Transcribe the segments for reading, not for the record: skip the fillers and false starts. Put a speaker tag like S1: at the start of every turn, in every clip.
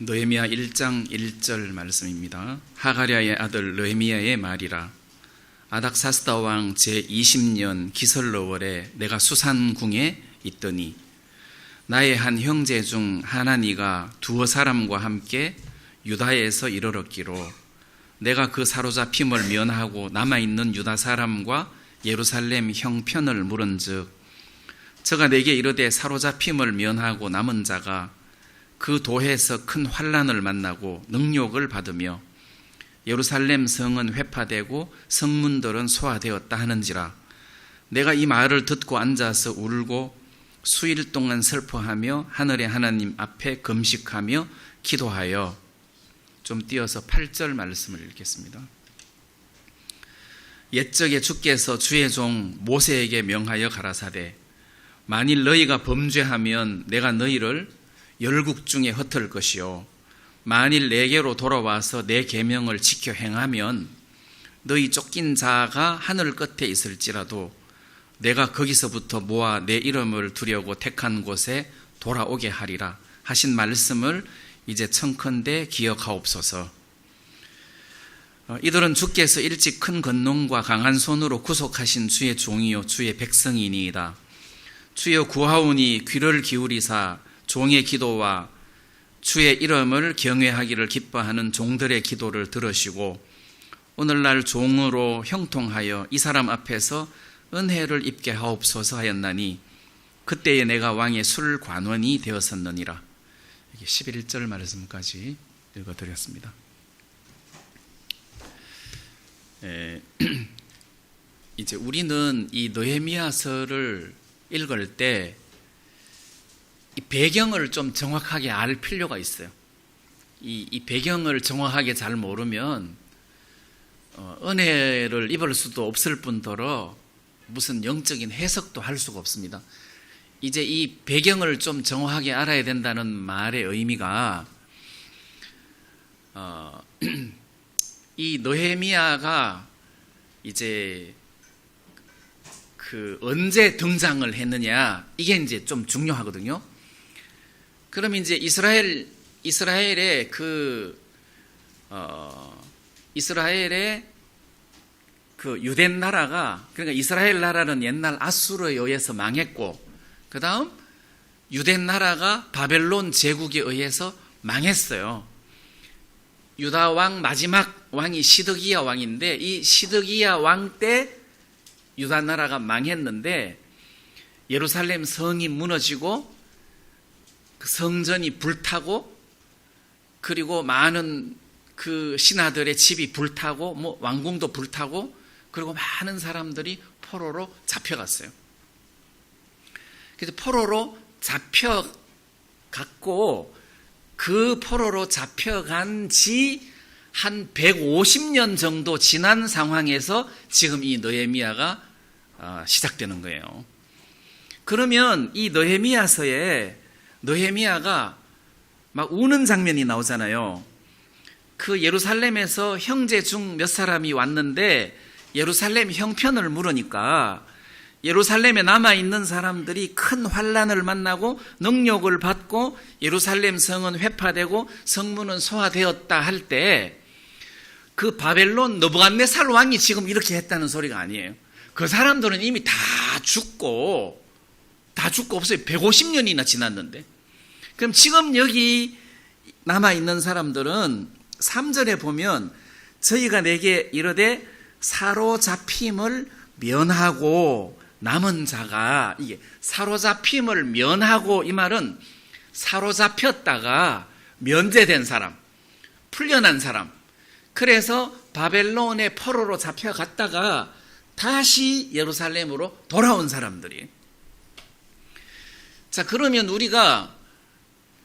S1: 느헤미야 1장 1절 말씀입니다. 하가랴의 아들 느헤미야의 말이라. 아닥사스다 왕 제20년 기슬러월에 내가 수산궁에 있더니 나의 한 형제 중 하나니가 두어 사람과 함께 유다에서 이르렀기로 내가 그 사로잡힘을 면하고 남아있는 유다 사람과 예루살렘 형편을 물은즉 저가 내게 이르되 사로잡힘을 면하고 남은 자가 그 도에서 큰 환난을 만나고 능욕을 받으며 예루살렘 성은 회파되고 성문들은 소화되었다 하는지라. 내가 이 말을 듣고 앉아서 울고 수일 동안 슬퍼하며 하늘의 하나님 앞에 금식하며 기도하여. 좀 띄어서 8절 말씀을 읽겠습니다. 옛적에 주께서 주의 종 모세에게 명하여 가라사대 만일 너희가 범죄하면 내가 너희를 열국 중에 흩을 것이요 만일 내게로 돌아와서 내 계명을 지켜 행하면 너희 쫓긴 자가 하늘 끝에 있을지라도 내가 거기서부터 모아 내 이름을 두려고 택한 곳에 돌아오게 하리라 하신 말씀을 이제 청컨대 기억하옵소서. 이들은 주께서 일찍 큰 권능과 강한 손으로 구속하신 주의 종이요 주의 백성이니이다. 주여 구하오니 귀를 기울이사 종의 기도와 주의 이름을 경외하기를 기뻐하는 종들의 기도를 들으시고 오늘날 종으로 형통하여 이 사람 앞에서 은혜를 입게 하옵소서 하였나니 그때에 내가 왕의 술관원이 되었었느니라. 11절 말씀까지 읽어드렸습니다. 이제 우리는 이 느헤미야서를 읽을 때 이 배경을 좀 정확하게 알 필요가 있어요. 이 배경을 정확하게 잘 모르면 은혜를 입을 수도 없을 뿐더러 무슨 영적인 해석도 할 수가 없습니다. 이제 이 배경을 좀 정확하게 알아야 된다는 말의 의미가 이 느헤미야가 이제 그 언제 등장을 했느냐 이게 이제 좀 중요하거든요. 그럼 이제 이스라엘의 이스라엘의 그 유대 나라가 그러니까 이스라엘 나라는 옛날 아수르에 의해서 망했고 그 다음 유대 나라가 바벨론 제국에 의해서 망했어요. 유다 왕 마지막 왕이 시드기야 왕인데 이 시드기야 왕 때 유다 나라가 망했는데 예루살렘 성이 무너지고 그 성전이 불타고 그리고 많은 그 신하들의 집이 불타고 뭐 왕궁도 불타고 그리고 많은 사람들이 포로로 잡혀갔어요. 그래서 포로로 잡혀갔고 그 포로로 잡혀간 지 한 150년 정도 지난 상황에서 지금 이 느헤미야가 시작되는 거예요. 그러면 이 느헤미야서에 느헤미야가 막 우는 장면이 나오잖아요. 그 예루살렘에서 형제 중 몇 사람이 왔는데 예루살렘 형편을 물으니까 예루살렘에 남아있는 사람들이 큰 환난을 만나고 능욕을 받고 예루살렘 성은 회파되고 성문은 소화되었다 할 때 그 바벨론 느부갓네살 왕이 지금 이렇게 했다는 소리가 아니에요. 그 사람들은 이미 다 죽고 없어요. 150년이나 지났는데. 그럼 지금 여기 남아있는 사람들은 3절에 보면 저희가 내게 이르되 사로잡힘을 면하고 남은 자가 이게 사로잡힘을 면하고 이 말은 사로잡혔다가 면제된 사람, 풀려난 사람. 그래서 바벨론의 포로로 잡혀갔다가 다시 예루살렘으로 돌아온 사람들이. 자, 그러면 우리가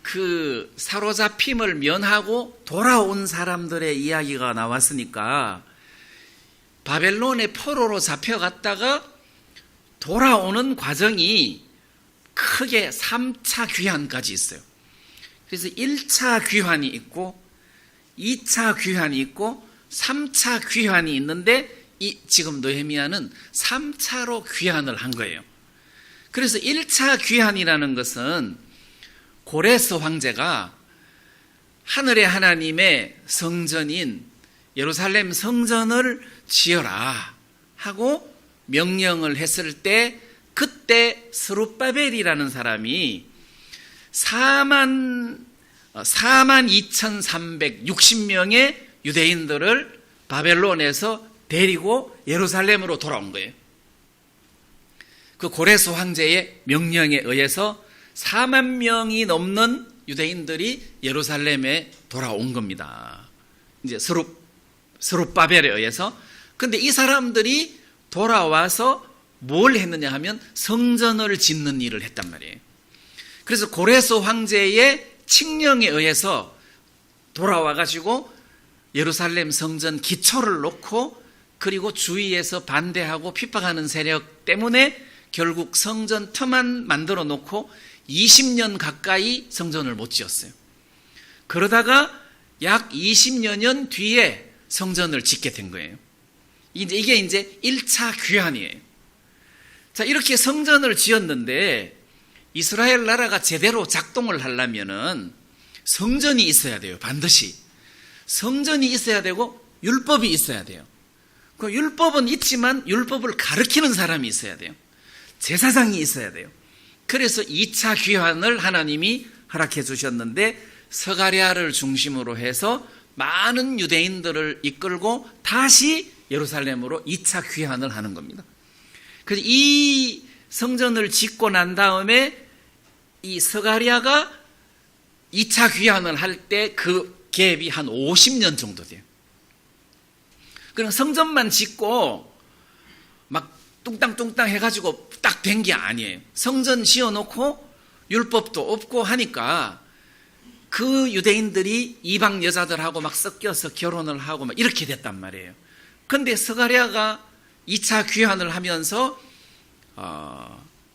S1: 그 사로잡힘을 면하고 돌아온 사람들의 이야기가 나왔으니까 바벨론의 포로로 잡혀갔다가 돌아오는 과정이 크게 3차 귀환까지 있어요. 그래서 1차 귀환이 있고 2차 귀환이 있고 3차 귀환이 있는데 지금 느헤미야는 3차로 귀환을 한 거예요. 그래서 1차 귀환이라는 것은 고레스 황제가 하늘의 하나님의 성전인 예루살렘 성전을 지어라 하고 명령을 했을 때, 그때 스룹바벨이라는 사람이 42,360명의 유대인들을 바벨론에서 데리고 예루살렘으로 돌아온 거예요. 그 고레스 황제의 명령에 의해서 4만 명이 넘는 유대인들이 예루살렘에 돌아온 겁니다. 이제 스룹바벨에 의해서. 근데 이 사람들이 돌아와서 뭘 했느냐 하면 성전을 짓는 일을 했단 말이에요. 그래서 고레스 황제의 칙령에 의해서 돌아와가지고 예루살렘 성전 기초를 놓고, 그리고 주위에서 반대하고 핍박하는 세력 때문에 결국 성전 터만 만들어 놓고 20년 가까이 성전을 못 지었어요. 그러다가 약 20여 년 뒤에 성전을 짓게 된 거예요. 이게 이제 1차 귀환이에요. 자, 이렇게 성전을 지었는데 이스라엘 나라가 제대로 작동을 하려면은 성전이 있어야 돼요. 반드시. 성전이 있어야 되고 율법이 있어야 돼요. 그 율법은 있지만 율법을 가르치는 사람이 있어야 돼요. 제사장이 있어야 돼요. 그래서 2차 귀환을 하나님이 허락해 주셨는데, 스가랴를 중심으로 해서 많은 유대인들을 이끌고 다시 예루살렘으로 2차 귀환을 하는 겁니다. 그래서 이 성전을 짓고 난 다음에 이 스가랴가 2차 귀환을 할 때 그 갭이 한 50년 정도 돼요. 그럼 성전만 짓고 막 뚱땅뚱땅 해가지고 딱 된 게 아니에요. 성전 지어놓고 율법도 없고 하니까 그 유대인들이 이방 여자들하고 막 섞여서 결혼을 하고 막 이렇게 됐단 말이에요. 근데 스가랴가 2차 귀환을 하면서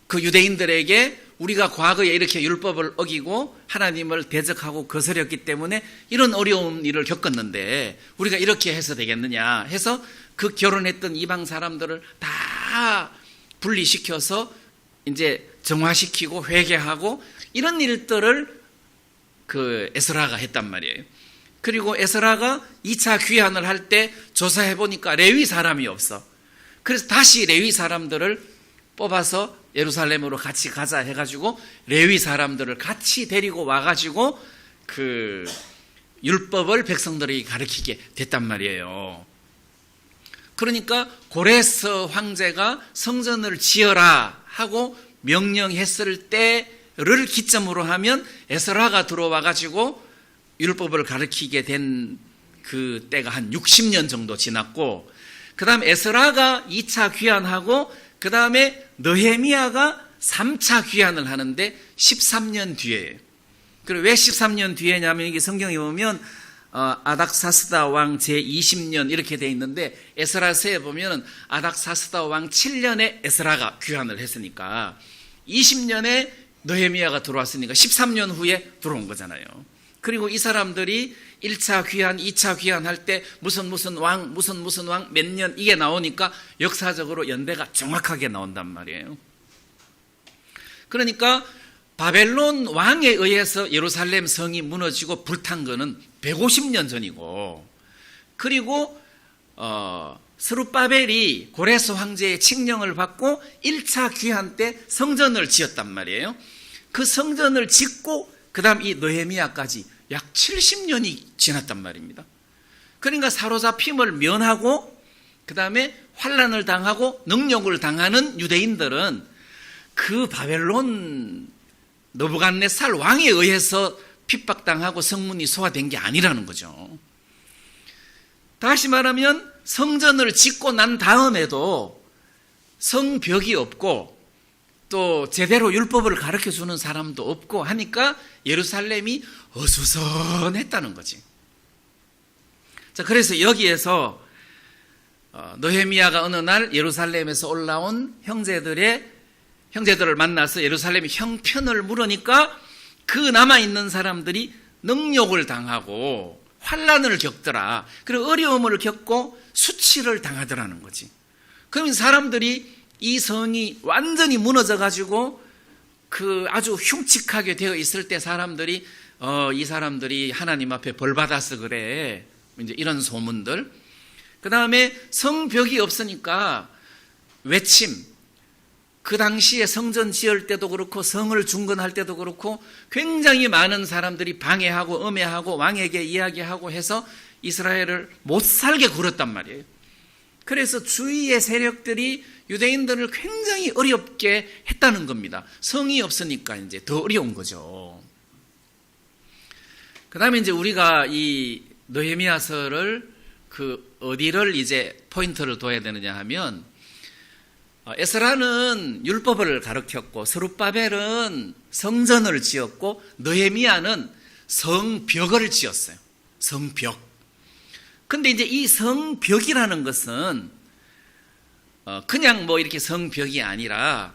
S1: 그 유대인들에게 우리가 과거에 이렇게 율법을 어기고 하나님을 대적하고 거스렸기 때문에 이런 어려운 일을 겪었는데 우리가 이렇게 해서 되겠느냐 해서 그 결혼했던 이방 사람들을 다 분리시켜서 이제 정화시키고 회개하고 이런 일들을 그 에스라가 했단 말이에요. 그리고 에스라가 2차 귀환을 할 때 조사해 보니까 레위 사람이 없어. 그래서 다시 레위 사람들을 뽑아서 예루살렘으로 같이 가자 해가지고 레위 사람들을 같이 데리고 와가지고 그 율법을 백성들에게 가르치게 됐단 말이에요. 그러니까 고레스 황제가 성전을 지어라 하고 명령했을 때를 기점으로 하면 에스라가 들어와가지고 율법을 가르치게 된 그 때가 한 60년 정도 지났고, 그 다음에 에스라가 2차 귀환하고 그 다음에 느헤미야가 3차 귀환을 하는데 13년 뒤에요. 그리고 왜 13년 뒤에냐면 이게 성경에 보면 아닥사스다 왕 제20년 이렇게 돼 있는데 에스라서에 보면 아닥사스다 왕 7년에 에스라가 귀환을 했으니까 20년에 느헤미야가 들어왔으니까 13년 후에 들어온 거잖아요. 그리고 이 사람들이 1차 귀환, 2차 귀환 할 때 무슨 왕, 무슨 왕 몇 년 이게 나오니까 역사적으로 연대가 정확하게 나온단 말이에요. 그러니까 바벨론 왕에 의해서 예루살렘 성이 무너지고 불탄 거는 150년 전이고, 그리고 스룹바벨이 고레스 황제의 칙령을 받고 1차 귀환 때 성전을 지었단 말이에요. 그 성전을 짓고 그 다음 이 느헤미야까지 약 70년이 지났단 말입니다. 그러니까 사로잡힘을 면하고 그 다음에 환난을 당하고 능욕을 당하는 유대인들은 그 바벨론 느부갓네살 왕에 의해서 핍박당하고 성문이 소화된 게 아니라는 거죠. 다시 말하면 성전을 짓고 난 다음에도 성벽이 없고 또 제대로 율법을 가르쳐주는 사람도 없고 하니까 예루살렘이 어수선했다는 거지. 자, 그래서 여기에서 느헤미야가 어느 날 예루살렘에서 올라온 형제들을 만나서 예루살렘의 형편을 물으니까 그 남아있는 사람들이 능욕을 당하고 환난을 겪더라. 그리고 어려움을 겪고 수치를 당하더라는 거지. 그러면 사람들이 이 성이 완전히 무너져가지고 그 아주 흉측하게 되어 있을 때 사람들이 이 사람들이 하나님 앞에 벌 받아서 그래. 이제 이런 소문들. 그 다음에 성벽이 없으니까 외침. 그 당시에 성전 지을 때도 그렇고 성을 중건할 때도 그렇고 굉장히 많은 사람들이 방해하고 음해하고 왕에게 이야기하고 해서 이스라엘을 못 살게 굴었단 말이에요. 그래서 주위의 세력들이 유대인들을 굉장히 어렵게 했다는 겁니다. 성이 없으니까 이제 더 어려운 거죠. 그 다음에 이제 우리가 이 느헤미야서를 어디를 이제 포인트를 둬야 되느냐 하면, 에스라는 율법을 가르쳤고 스룹바벨은 성전을 지었고 느헤미야는 성벽을 지었어요. 성벽. 근데 이제 이 성벽이라는 것은 그냥 뭐 이렇게 성벽이 아니라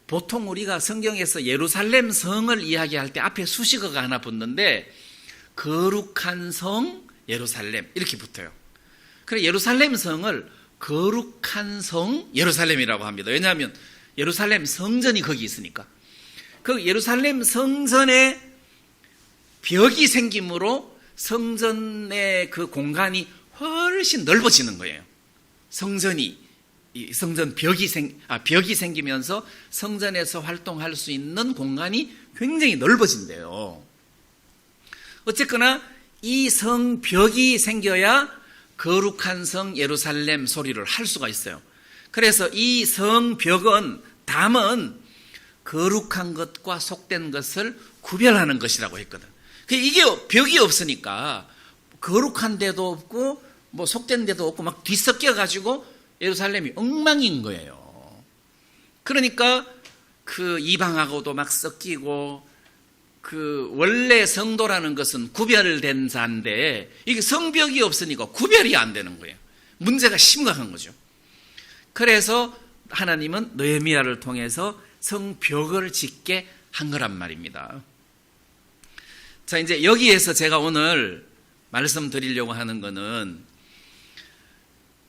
S1: 보통 우리가 성경에서 예루살렘 성을 이야기할 때 앞에 수식어가 하나 붙는데 거룩한 성 예루살렘 이렇게 붙어요. 그래 예루살렘 성을 거룩한 성 예루살렘이라고 합니다. 왜냐하면 예루살렘 성전이 거기 있으니까. 그 예루살렘 성전에 벽이 생김으로 성전의 그 공간이 훨씬 넓어지는 거예요. 벽이 생기면서 성전에서 활동할 수 있는 공간이 굉장히 넓어진대요. 어쨌거나 이 성벽이 생겨야 거룩한 성 예루살렘 소리를 할 수가 있어요. 그래서 이 성벽은 담은 거룩한 것과 속된 것을 구별하는 것이라고 했거든. 이게 벽이 없으니까 거룩한 데도 없고 뭐 속된 데도 없고 막 뒤섞여 가지고 예루살렘이 엉망인 거예요. 그러니까 이방하고도 막 섞이고 원래 성도라는 것은 구별된 자인데 이게 성벽이 없으니까 구별이 안 되는 거예요. 문제가 심각한 거죠. 그래서 하나님은 느헤미야를 통해서 성벽을 짓게 한 거란 말입니다. 자, 이제 여기에서 제가 오늘 말씀드리려고 하는 거는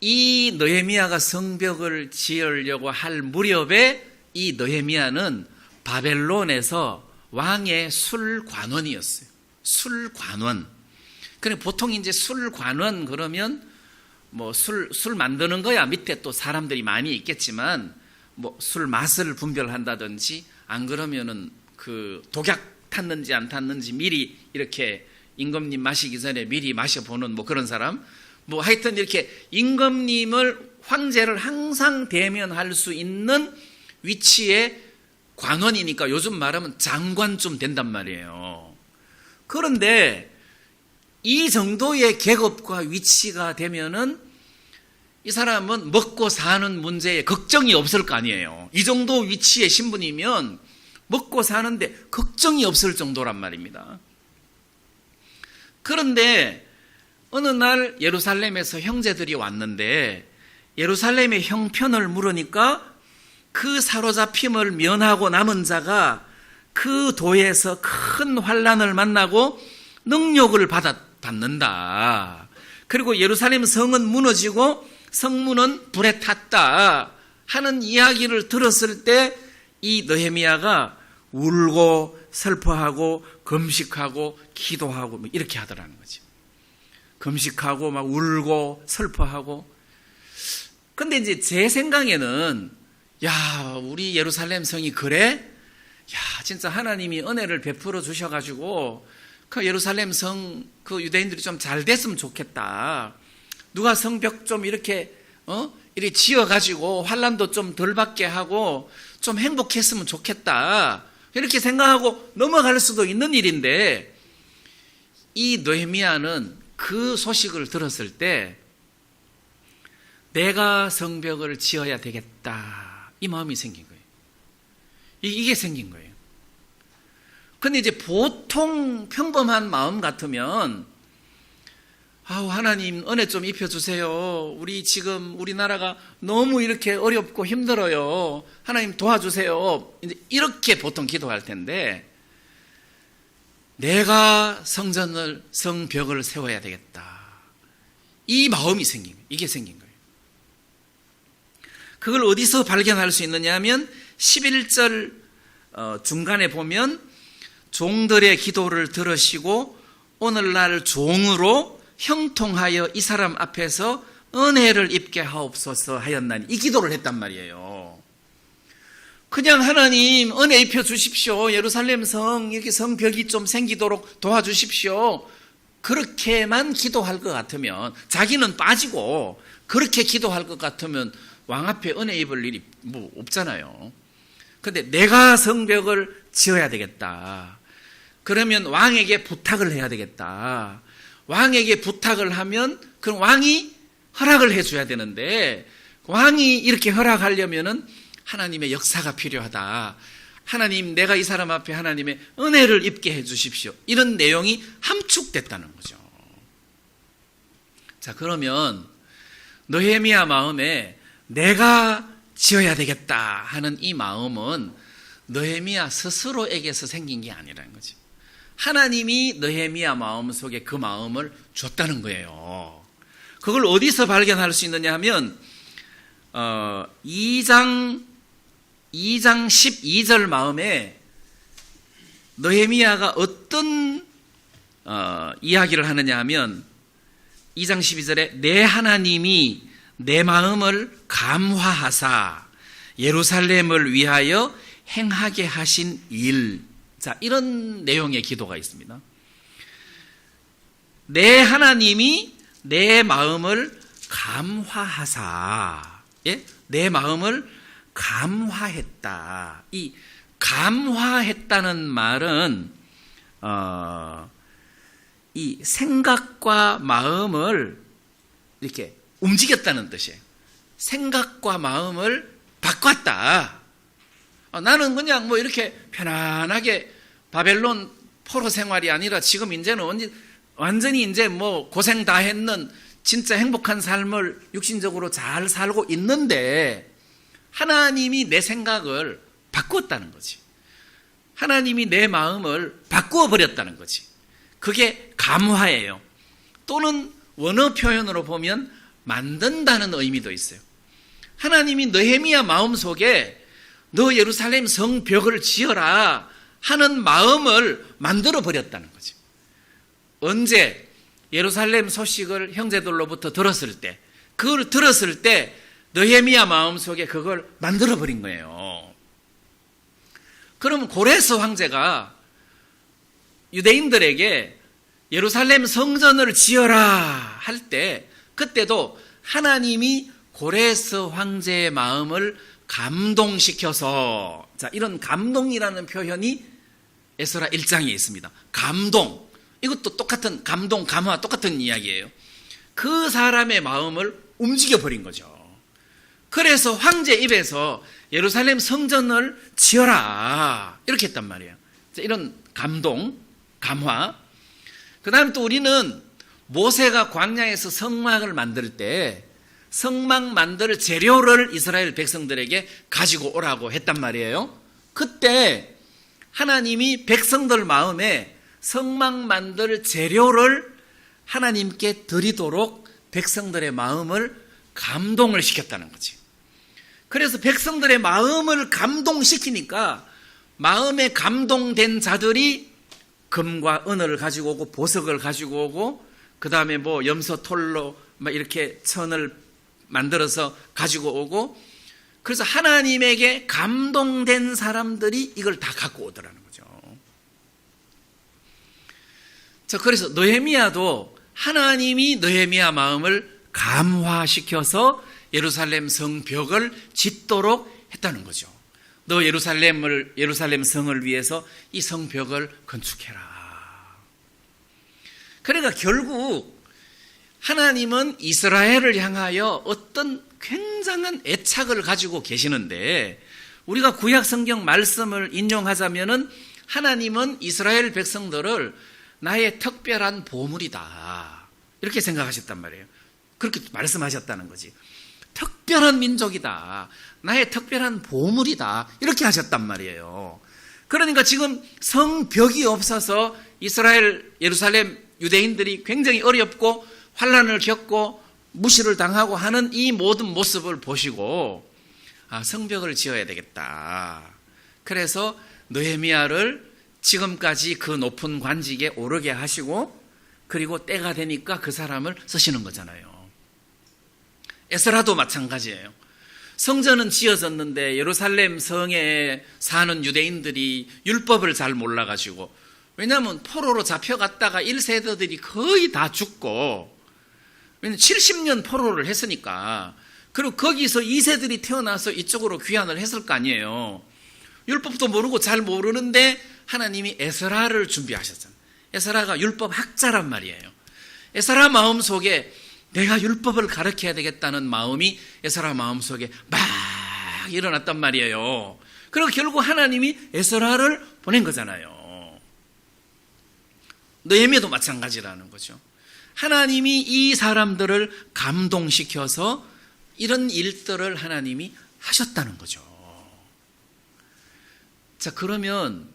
S1: 이 느헤미야가 성벽을 지으려고 할 무렵에 이 느헤미야는 바벨론에서 왕의 술관원이었어요. 술관원. 그래 보통 이제 술관원 그러면 뭐 술 만드는 거야 밑에 또 사람들이 많이 있겠지만 뭐 술 맛을 분별한다든지 안 그러면은 독약 탔는지 안 탔는지 미리 이렇게 임금님 마시기 전에 미리 마셔보는 뭐 그런 사람. 뭐 하여튼 이렇게 임금님을 황제를 항상 대면할 수 있는 위치에 관원이니까 요즘 말하면 장관쯤 된단 말이에요. 그런데 이 정도의 계급과 위치가 되면은 이 사람은 먹고 사는 문제에 걱정이 없을 거 아니에요. 이 정도 위치의 신분이면 먹고 사는데 걱정이 없을 정도란 말입니다. 그런데 어느 날 예루살렘에서 형제들이 왔는데 예루살렘의 형편을 물으니까 그 사로잡힘을 면하고 남은 자가 그 도에서 큰 환난을 만나고 능욕을 받는다. 그리고 예루살렘 성은 무너지고 성문은 불에 탔다 하는 이야기를 들었을 때 이 느헤미야가 울고 슬퍼하고 금식하고 기도하고 이렇게 하더라는 거죠. 금식하고 막 울고 슬퍼하고. 근데 이제 제 생각에는 야, 우리 예루살렘 성이 그래? 야, 진짜 하나님이 은혜를 베풀어 주셔가지고 그 예루살렘 성 유대인들이 좀 잘 됐으면 좋겠다. 누가 성벽 좀 이렇게 이렇게 지어가지고 환난도 좀 덜 받게 하고 좀 행복했으면 좋겠다. 이렇게 생각하고 넘어갈 수도 있는 일인데 이 느헤미야는 그 소식을 들었을 때 내가 성벽을 지어야 되겠다. 이 마음이 생긴 거예요. 이게 생긴 거예요. 근데 이제 보통 평범한 마음 같으면 하나님 은혜 좀 입혀주세요. 지금 우리나라가 너무 이렇게 어렵고 힘들어요. 하나님 도와주세요. 이제 이렇게 보통 기도할 텐데 내가 성벽을 세워야 되겠다. 이 마음이 생긴 거예요. 이게 생긴 거예요. 그걸 어디서 발견할 수 있느냐 하면 11절 중간에 보면 종들의 기도를 들으시고 오늘날 종으로 형통하여 이 사람 앞에서 은혜를 입게 하옵소서 하였나니, 이 기도를 했단 말이에요. 그냥 하나님 은혜 입혀 주십시오, 예루살렘 성 이렇게 성벽이 좀 생기도록 도와주십시오, 그렇게만 기도할 것 같으면, 자기는 빠지고 그렇게 기도할 것 같으면 왕 앞에 은혜 입을 일이 뭐 없잖아요. 그런데 내가 성벽을 지어야 되겠다, 그러면 왕에게 부탁을 해야 되겠다, 왕에게 부탁을 하면 그럼 왕이 허락을 해줘야 되는데, 왕이 이렇게 허락하려면은 하나님의 역사가 필요하다, 하나님 내가 이 사람 앞에 하나님의 은혜를 입게 해 주십시오, 이런 내용이 함축됐다는 거죠. 자, 그러면 느헤미야 마음에 내가 지어야 되겠다 하는 이 마음은 느헤미야 스스로에게서 생긴 게 아니라는 거지. 하나님이 느헤미야 마음 속에 그 마음을 줬다는 거예요. 그걸 어디서 발견할 수 있느냐 하면 2장 12절 마음에 느헤미야가 어떤 이야기를 하느냐 하면 2장 12절에 내 하나님이 내 마음을 감화하사 예루살렘을 위하여 행하게 하신 일, 자, 이런 내용의 기도가 있습니다. 내 하나님이 내 마음을 감화하사, 예? 내 마음을 감화했다. 이 감화했다는 말은 이 생각과 마음을 이렇게 움직였다는 뜻이에요. 생각과 마음을 바꿨다. 나는 그냥 뭐 이렇게 편안하게 바벨론 포로 생활이 아니라 지금 이제는 완전히 이제 뭐 고생 다 했는 진짜 행복한 삶을 육신적으로 잘 살고 있는데, 하나님이 내 생각을 바꾸었다는 거지. 하나님이 내 마음을 바꾸어 버렸다는 거지. 그게 감화예요. 또는 원어 표현으로 보면 만든다는 의미도 있어요. 하나님이 느헤미야 마음속에 너 예루살렘 성벽을 지어라 하는 마음을 만들어 버렸다는 거지. 언제? 예루살렘 소식을 형제들로부터 들었을 때, 그걸 들었을 때 느헤미야 마음속에 그걸 만들어 버린 거예요. 그럼 고레스 황제가 유대인들에게 예루살렘 성전을 지어라 할 때, 그때도 하나님이 고레스 황제의 마음을 감동시켜서, 자, 이런 감동이라는 표현이 에스라 1장에 있습니다. 감동, 이것도 똑같은 감동, 감화 똑같은 이야기예요. 그 사람의 마음을 움직여버린 거죠. 그래서 황제 입에서 예루살렘 성전을 지어라 이렇게 했단 말이에요. 이런 감동, 감화. 그 다음에 또 우리는 모세가 광야에서 성막을 만들 때 성막 만들 재료를 이스라엘 백성들에게 가지고 오라고 했단 말이에요. 그때 하나님이 백성들 마음에 성막 만들 재료를 하나님께 드리도록 백성들의 마음을 감동을 시켰다는 거지. 그래서 백성들의 마음을 감동시키니까 마음에 감동된 자들이 금과 은을 가지고 오고 보석을 가지고 오고, 그 다음에 뭐 염소 톨로 막 이렇게 천을 만들어서 가지고 오고, 그래서 하나님에게 감동된 사람들이 이걸 다 갖고 오더라는 거죠. 자, 그래서 느헤미야도 하나님이 느헤미야 마음을 감화시켜서 예루살렘 성벽을 짓도록 했다는 거죠. 너 예루살렘 성을 위해서 이 성벽을 건축해라. 그러니까 결국 하나님은 이스라엘을 향하여 어떤 굉장한 애착을 가지고 계시는데, 우리가 구약 성경 말씀을 인용하자면은 하나님은 이스라엘 백성들을 나의 특별한 보물이다 이렇게 생각하셨단 말이에요. 그렇게 말씀하셨다는 거지. 특별한 민족이다, 나의 특별한 보물이다 이렇게 하셨단 말이에요. 그러니까 지금 성벽이 없어서 예루살렘 유대인들이 굉장히 어렵고 환난을 겪고 무시를 당하고 하는 이 모든 모습을 보시고, 성벽을 지어야 되겠다. 그래서 느헤미야를 지금까지 그 높은 관직에 오르게 하시고, 그리고 때가 되니까 그 사람을 쓰시는 거잖아요. 에스라도 마찬가지예요. 성전은 지어졌는데 예루살렘 성에 사는 유대인들이 율법을 잘 몰라가지고, 왜냐하면 포로로 잡혀갔다가 1세대들이 거의 다 죽고, 왜냐하면 70년 포로를 했으니까, 그리고 거기서 2세들이 태어나서 이쪽으로 귀환을 했을 거 아니에요. 율법도 모르고 잘 모르는데 하나님이 에스라를 준비하셨잖아요. 에스라가 율법 학자란 말이에요. 에스라 마음속에 내가 율법을 가르쳐야 되겠다는 마음이 에스라 마음속에 막 일어났단 말이에요. 그리고 결국 하나님이 에스라를 보낸 거잖아요. 느헤미야도 마찬가지라는 거죠. 하나님이 이 사람들을 감동시켜서 이런 일들을 하나님이 하셨다는 거죠. 자, 그러면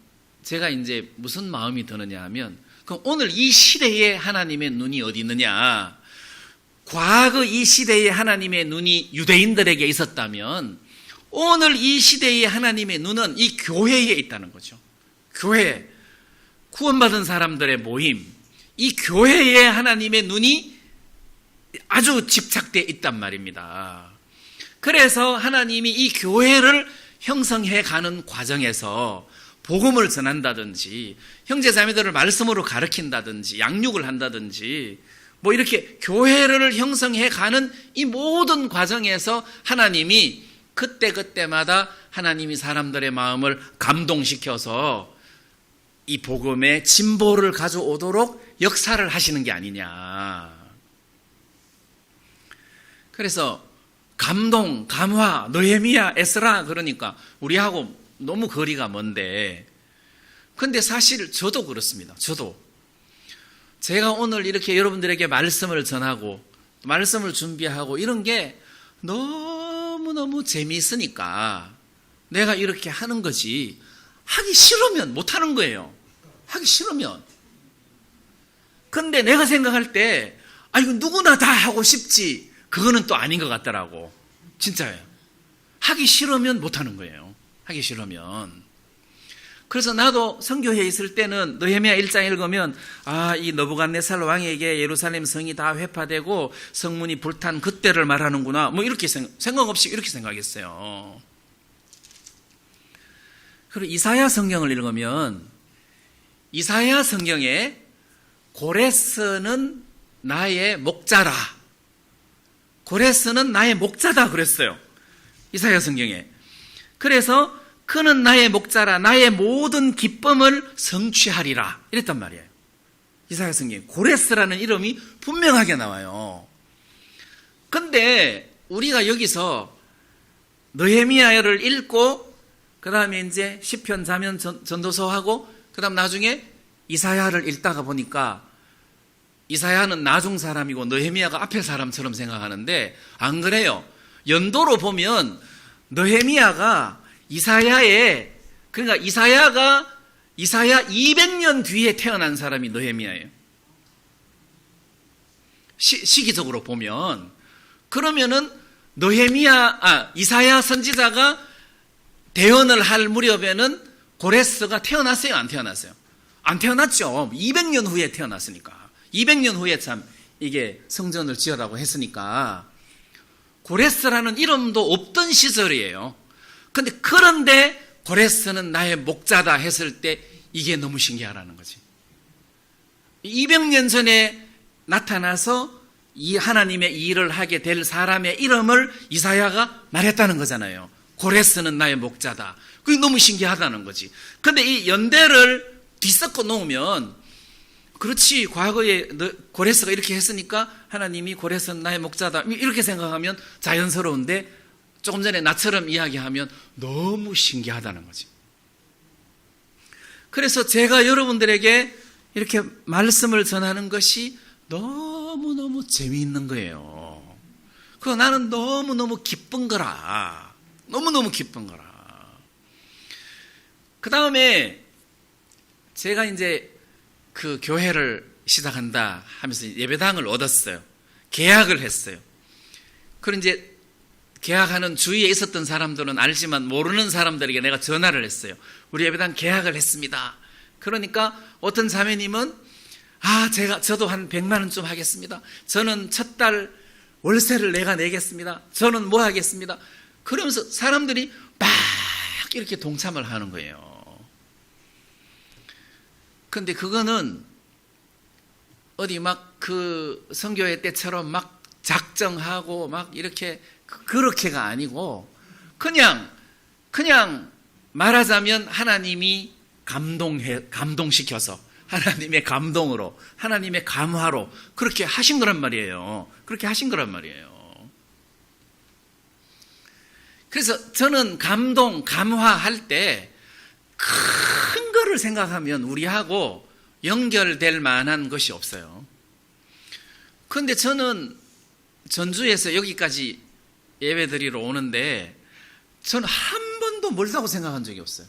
S1: 제가 이제 무슨 마음이 드느냐 하면, 그럼 오늘 이 시대에 하나님의 눈이 어디 있느냐? 과거 이 시대에 하나님의 눈이 유대인들에게 있었다면, 오늘 이 시대에 하나님의 눈은 이 교회에 있다는 거죠. 교회, 구원받은 사람들의 모임, 이 교회에 하나님의 눈이 아주 집착되어 있단 말입니다. 그래서 하나님이 이 교회를 형성해 가는 과정에서 복음을 전한다든지, 형제자매들을 말씀으로 가르친다든지, 양육을 한다든지, 뭐 이렇게 교회를 형성해 가는 이 모든 과정에서 하나님이 그때그때마다 하나님이 사람들의 마음을 감동시켜서 이 복음의 진보를 가져오도록 역사를 하시는 게 아니냐. 그래서 감동, 감화, 느헤미야, 에스라, 그러니까 우리하고 너무 거리가 먼데, 근데 사실 저도 그렇습니다. 저도 제가 오늘 이렇게 여러분들에게 말씀을 전하고 말씀을 준비하고 이런 게 너무너무 재미있으니까 내가 이렇게 하는 거지, 하기 싫으면 못하는 거예요. 하기 싫으면. 근데 내가 생각할 때 이거 누구나 다 하고 싶지, 그거는 또 아닌 것 같더라고. 진짜예요. 하기 싫으면 못하는 거예요. 하기 싫으면. 그래서 나도 선교회에 있을 때는 느헤미야 1장 읽으면 이 느부갓네살 왕에게 예루살렘 성이 다 회파되고 성문이 불탄 그때를 말하는구나, 뭐 이렇게 생각 없이 이렇게 생각했어요. 그리고 이사야 성경을 읽으면 이사야 성경에 고레스는 나의 목자라, 고레스는 나의 목자다 그랬어요. 이사야 성경에. 그래서 그는 나의 목자라, 나의 모든 기쁨을 성취하리라 이랬단 말이에요. 이사야 성경에 고레스라는 이름이 분명하게 나와요. 근데 우리가 여기서 느헤미야를 읽고 그 다음에 이제 시편, 자면, 전도서하고 그 다음 나중에 이사야를 읽다가 보니까 이사야는 나중 사람이고 느헤미야가 앞에 사람처럼 생각하는데 안 그래요. 연도로 보면 느헤미야가 이사야의, 그러니까 이사야 200년 뒤에 태어난 사람이 느헤미야예요. 시기적으로 보면. 그러면은 이사야 선지자가 대언을 할 무렵에는 고레스가 태어났어요, 안 태어났어요? 안 태어났죠. 200년 후에 태어났으니까. 200년 후에 참 이게 성전을 지으라고 했으니까. 고레스라는 이름도 없던 시절이에요. 그런데 고레스는 나의 목자다 했을 때 이게 너무 신기하다는 거지. 200년 전에 나타나서 이 하나님의 일을 하게 될 사람의 이름을 이사야가 말했다는 거잖아요. 고레스는 나의 목자다. 그게 너무 신기하다는 거지. 근데 이 연대를 뒤섞어 놓으면, 그렇지, 과거에 고레스가 이렇게 했으니까 하나님이 고레스는 나의 목자다 이렇게 생각하면 자연스러운데, 조금 전에 나처럼 이야기하면 너무 신기하다는 거지. 그래서 제가 여러분들에게 이렇게 말씀을 전하는 것이 너무너무 재미있는 거예요. 그거 나는 너무너무 기쁜 거라. 너무너무 기쁜 거라. 그 다음에 제가 이제 그 교회를 시작한다 하면서 예배당을 얻었어요. 계약을 했어요. 그리고 이제 개학하는 주위에 있었던 사람들은 알지만 모르는 사람들에게 내가 전화를 했어요. 우리 예배당 개학을 했습니다. 그러니까 어떤 자매님은 저도 한 100만 원쯤 하겠습니다. 저는 첫 달 월세를 내가 내겠습니다. 저는 뭐 하겠습니다. 그러면서 사람들이 막 이렇게 동참을 하는 거예요. 근데 그거는 어디 막 그 선교회 때처럼 막 작정하고 막 이렇게 그렇게가 아니고 그냥 말하자면 하나님이 감동시켜서 하나님의 감동으로 하나님의 감화로 그렇게 하신 거란 말이에요. 그렇게 하신 거란 말이에요. 그래서 저는 감화할 때 큰 거를 생각하면 우리하고 연결될 만한 것이 없어요. 그런데 저는 전주에서 여기까지 예배드리러 오는데 저는 한 번도 멀다고 생각한 적이 없어요.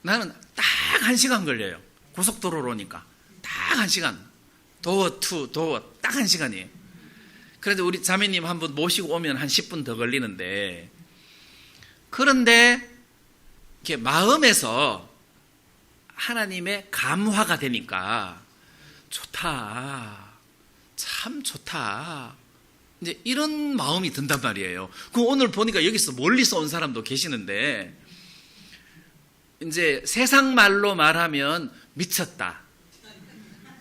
S1: 나는 딱 1시간 걸려요. 고속도로로 오니까 딱 1시간. 도어 투 도어 딱 1시간이에요. 그래도 우리 자매님 한 분 모시고 오면 한 10분 더 걸리는데, 그런데 이렇게 마음에서 하나님의 감화가 되니까 좋다. 참 좋다. 이제 이런 마음이 든단 말이에요. 그 오늘 보니까 여기서 멀리서 온 사람도 계시는데, 이제 세상 말로 말하면 미쳤다.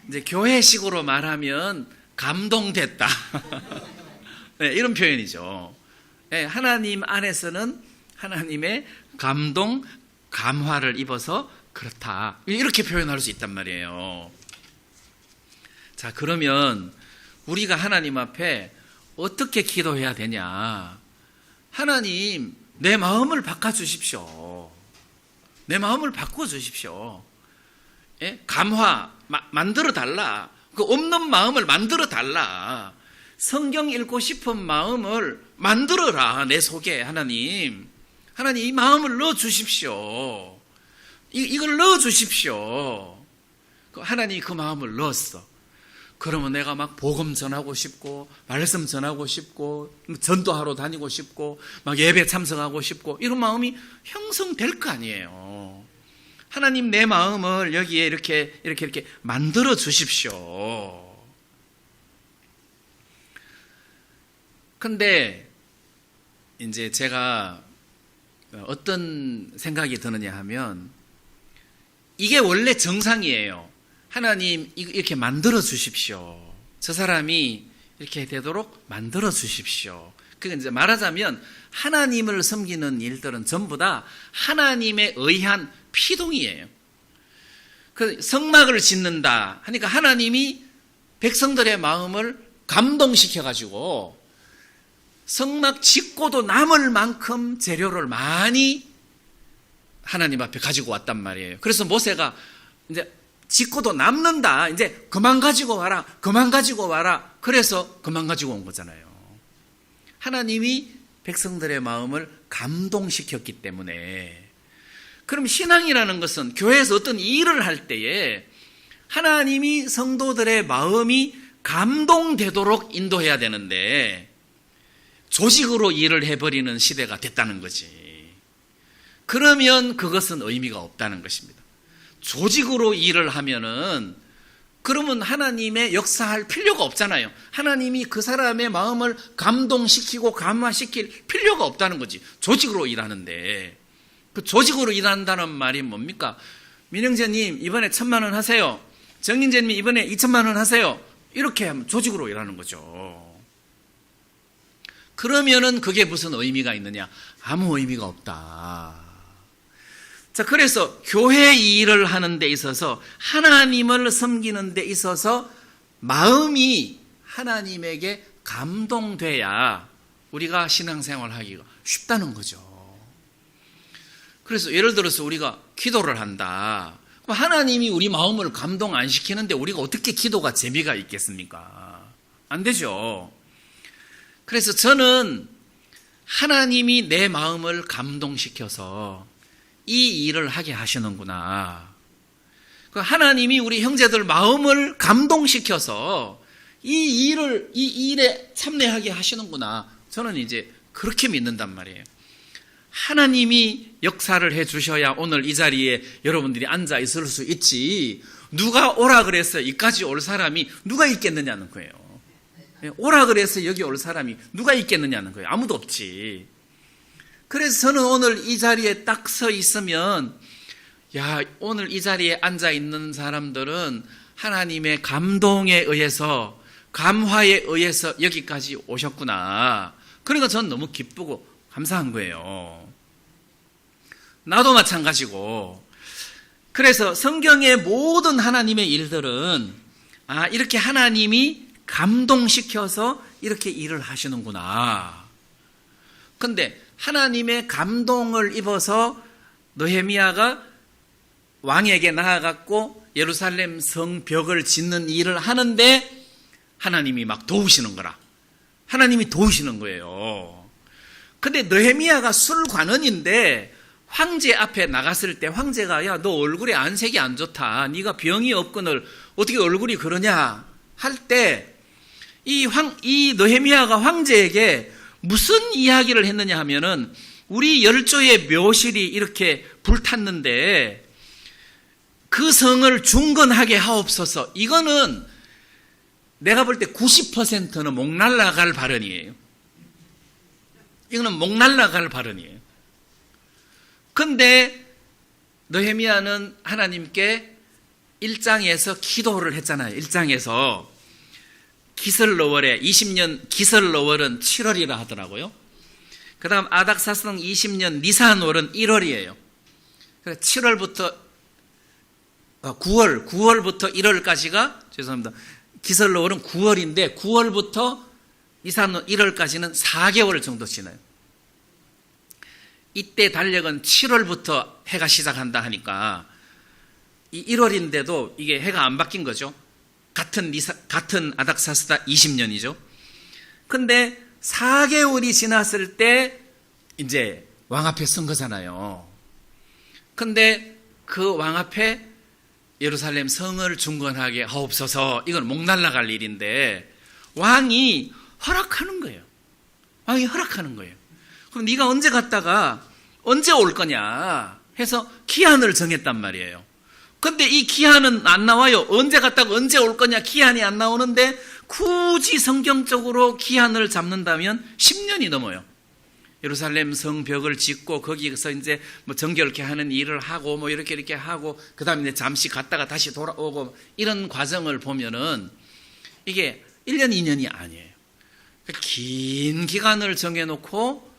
S1: 이제 교회식으로 말하면 감동됐다. 네, 이런 표현이죠. 네, 하나님 안에서는 하나님의 감화를 입어서 그렇다. 이렇게 표현할 수 있단 말이에요. 자, 그러면 우리가 하나님 앞에 어떻게 기도해야 되냐? 하나님, 내 마음을 바꿔주십시오. 내 마음을 바꿔주십시오. 예? 감화, 만들어달라. 그 없는 마음을 만들어달라. 성경 읽고 싶은 마음을 만들어라, 내 속에. 하나님 이 마음을 넣어주십시오. 이걸 넣어주십시오. 하나님이 그 마음을 넣었어. 그러면 내가 막 복음 전하고 싶고 말씀 전하고 싶고 전도하러 다니고 싶고 막 예배 참석하고 싶고 이런 마음이 형성될 거 아니에요. 하나님, 내 마음을 여기에 이렇게 만들어 주십시오. 근데 이제 제가 어떤 생각이 드느냐 하면, 이게 원래 정상이에요. 하나님, 이렇게 만들어 주십시오. 저 사람이 이렇게 되도록 만들어 주십시오. 그게 이제 말하자면 하나님을 섬기는 일들은 전부 다 하나님에 의한 피동이에요. 그 성막을 짓는다 하니까 하나님이 백성들의 마음을 감동시켜가지고 성막 짓고도 남을 만큼 재료를 많이 하나님 앞에 가지고 왔단 말이에요. 그래서 모세가 이제 짓고도 남는다. 이제 그만 가지고 와라. 그만 가지고 와라. 그래서 그만 가지고 온 거잖아요. 하나님이 백성들의 마음을 감동시켰기 때문에. 그럼 신앙이라는 것은 교회에서 어떤 일을 할 때에 하나님이 성도들의 마음이 감동되도록 인도해야 되는데 조직으로 일을 해버리는 시대가 됐다는 거지. 그러면 그것은 의미가 없다는 것입니다. 조직으로 일을 하면은 그러면 하나님의 역사할 필요가 없잖아요. 하나님이 그 사람의 마음을 감동시키고 감화시킬 필요가 없다는 거지. 조직으로 일하는데. 그 조직으로 일한다는 말이 뭡니까? 민영재님 이번에 1,000만 원 하세요. 정인재님 이번에 2,000만 원 하세요. 이렇게 하면 조직으로 일하는 거죠. 그러면은 그게 무슨 의미가 있느냐? 아무 의미가 없다. 자, 그래서 교회 일을 하는 데 있어서 하나님을 섬기는 데 있어서 마음이 하나님에게 감동돼야 우리가 신앙생활 하기가 쉽다는 거죠. 그래서 예를 들어서 우리가 기도를 한다. 그럼 하나님이 우리 마음을 감동 안 시키는데 우리가 어떻게 기도가 재미가 있겠습니까? 안 되죠. 그래서 저는 하나님이 내 마음을 감동시켜서 이 일을 하게 하시는구나. 하나님이 우리 형제들 마음을 감동시켜서 이 일에 참여하게 하시는구나. 저는 이제 그렇게 믿는단 말이에요. 하나님이 역사를 해주셔야 오늘 이 자리에 여러분들이 앉아 있을 수 있지, 누가 오라 그래서 여기까지 올 사람이 누가 있겠느냐는 거예요. 오라 그래서 여기 올 사람이 누가 있겠느냐는 거예요. 아무도 없지. 그래서 저는 오늘 이 자리에 딱 서 있으면, 야, 오늘 이 자리에 앉아 있는 사람들은 하나님의 감동에 의해서, 감화에 의해서 여기까지 오셨구나. 그러니까 저는 너무 기쁘고 감사한 거예요. 나도 마찬가지고. 그래서 성경의 모든 하나님의 일들은, 아, 이렇게 하나님이 감동시켜서 이렇게 일을 하시는구나. 근데 하나님의 감동을 입어서 느헤미야가 왕에게 나아갔고 예루살렘 성벽을 짓는 일을 하는데 하나님이 막 도우시는 거라. 하나님이 도우시는 거예요. 근데 느헤미야가 술관원인데 황제 앞에 나갔을 때 황제가, 야, 너 얼굴에 안색이 안 좋다, 네가 병이 없거늘 어떻게 얼굴이 그러냐 할 때 이 느헤미야가 황제에게 무슨 이야기를 했느냐 하면은, 우리 열조의 묘실이 이렇게 불탔는데 그 성을 중건하게 하옵소서. 이거는 내가 볼 때 90%는 목 날라갈 발언이에요. 이거는 목 날라갈 발언이에요. 근데 느헤미야는 하나님께 1장에서 기도를 했잖아요. 1장에서 기슬러월에 20년 기슬러월은 7월이라 하더라고요. 그 다음 아닥사스동 20년 니산월은 1월이에요. 그래서 7월부터 9월부터 1월까지가, 죄송합니다, 기슬러월은 9월인데 9월부터 니산월 1월까지는 4개월 정도 지나요. 이때 달력은 7월부터 해가 시작한다 하니까 이 1월인데도 이게 해가 안 바뀐 거죠. 같은 아닥사스다 20년이죠. 근데 4개월이 지났을 때 이제 왕 앞에 선 거잖아요. 근데 그 왕 앞에 예루살렘 성을 중건하게 하옵소서, 이건 목 날라갈 일인데 왕이 허락하는 거예요. 왕이 허락하는 거예요. 그럼 네가 언제 갔다가 언제 올 거냐 해서 기한을 정했단 말이에요. 근데 이 기한은 안 나와요. 언제 갔다가 언제 올 거냐 기한이 안 나오는데 굳이 성경적으로 기한을 잡는다면 10년이 넘어요. 예루살렘 성벽을 짓고 거기서 이제 뭐 정결케 하는 일을 하고 뭐 이렇게 하고 그 다음에 이제 잠시 갔다가 다시 돌아오고 이런 과정을 보면은 이게 1년, 2년이 아니에요. 긴 기간을 정해놓고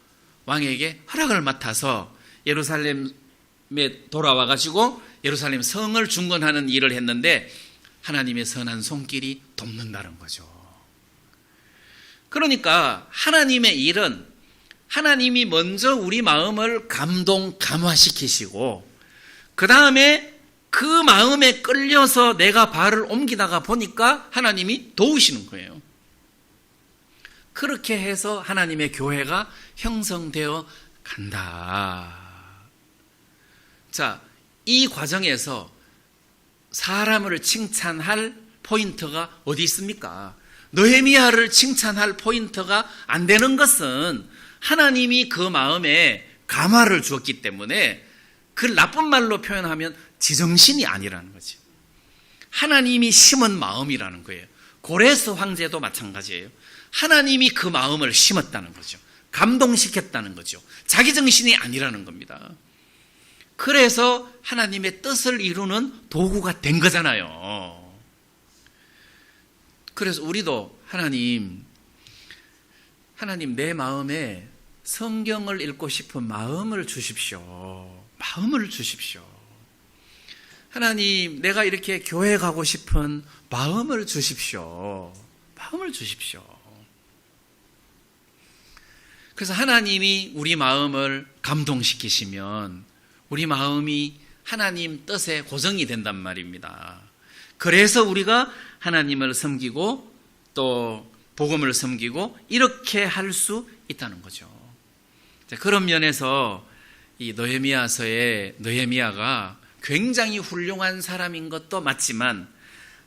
S1: 왕에게 허락을 맡아서 예루살렘에 돌아와가지고 예루살렘 성을 중건하는 일을 했는데 하나님의 선한 손길이 돕는다는 거죠. 그러니까 하나님의 일은 하나님이 먼저 우리 마음을 감화시키시고 그 다음에 그 마음에 끌려서 내가 발을 옮기다가 보니까 하나님이 도우시는 거예요. 그렇게 해서 하나님의 교회가 형성되어 간다. 자, 이 과정에서 사람을 칭찬할 포인트가 어디 있습니까? 느헤미야를 칭찬할 포인트가 안 되는 것은 하나님이 그 마음에 감화를 주었기 때문에, 그 나쁜 말로 표현하면 지정신이 아니라는 거죠. 하나님이 심은 마음이라는 거예요. 고레스 황제도 마찬가지예요. 하나님이 그 마음을 심었다는 거죠. 감동시켰다는 거죠. 자기 정신이 아니라는 겁니다. 그래서 하나님의 뜻을 이루는 도구가 된 거잖아요. 그래서 우리도 하나님 내 마음에 성경을 읽고 싶은 마음을 주십시오. 마음을 주십시오. 하나님, 내가 이렇게 교회 가고 싶은 마음을 주십시오. 마음을 주십시오. 그래서 하나님이 우리 마음을 감동시키시면 우리 마음이 하나님 뜻에 고정이 된단 말입니다. 그래서 우리가 하나님을 섬기고 또 복음을 섬기고 이렇게 할 수 있다는 거죠. 그런 면에서 이 느헤미야서의 느헤미야가 굉장히 훌륭한 사람인 것도 맞지만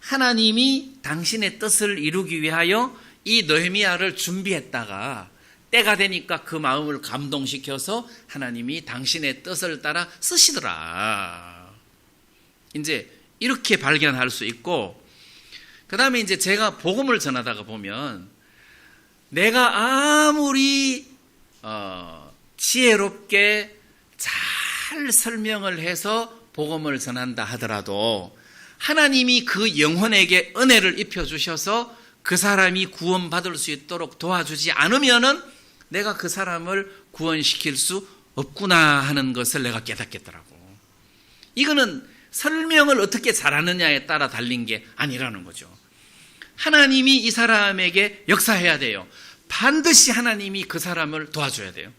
S1: 하나님이 당신의 뜻을 이루기 위하여 이 느헤미야를 준비했다가 때가 되니까 그 마음을 감동시켜서 하나님이 당신의 뜻을 따라 쓰시더라. 이제 이렇게 발견할 수 있고, 그 다음에 이제 제가 복음을 전하다가 보면 내가 아무리 지혜롭게 잘 설명을 해서 복음을 전한다 하더라도 하나님이 그 영혼에게 은혜를 입혀주셔서 그 사람이 구원받을 수 있도록 도와주지 않으면은 내가 그 사람을 구원시킬 수 없구나 하는 것을 내가 깨닫겠더라고. 이거는 설명을 어떻게 잘하느냐에 따라 달린 게 아니라는 거죠. 하나님이 이 사람에게 역사해야 돼요. 반드시 하나님이 그 사람을 도와줘야 돼요.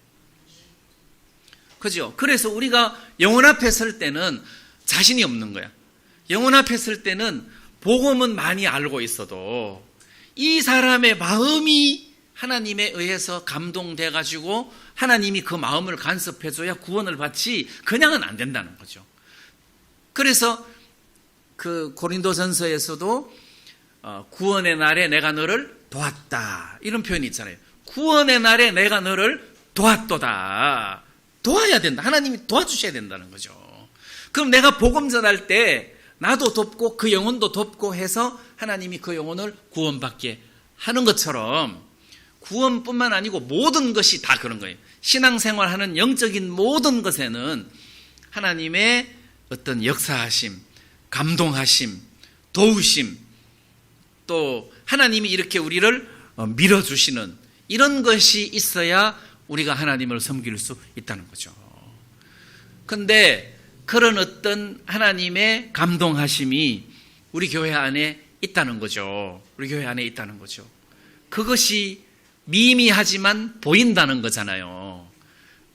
S1: 그죠? 그래서 우리가 영혼 앞에 설 때는 자신이 없는 거야. 영혼 앞에 설 때는 복음은 많이 알고 있어도 이 사람의 마음이 하나님에 의해서 감동돼 가지고 하나님이 그 마음을 간섭해줘야 구원을 받지 그냥은 안 된다는 거죠. 그래서 그 고린도전서에서도 구원의 날에 내가 너를 도왔다 이런 표현이 있잖아요. 구원의 날에 내가 너를 도왔도다. 도와야 된다. 하나님이 도와주셔야 된다는 거죠. 그럼 내가 복음 전할 때 나도 돕고 그 영혼도 돕고 해서 하나님이 그 영혼을 구원받게 하는 것처럼 구원뿐만 아니고 모든 것이 다 그런 거예요. 신앙생활하는 영적인 모든 것에는 하나님의 어떤 역사하심, 감동하심, 도우심, 또 하나님이 이렇게 우리를 밀어주시는 이런 것이 있어야 우리가 하나님을 섬길 수 있다는 거죠. 그런데 그런 어떤 하나님의 감동하심이 우리 교회 안에 있다는 거죠. 우리 교회 안에 있다는 거죠. 그것이 미미하지만 보인다는 거잖아요.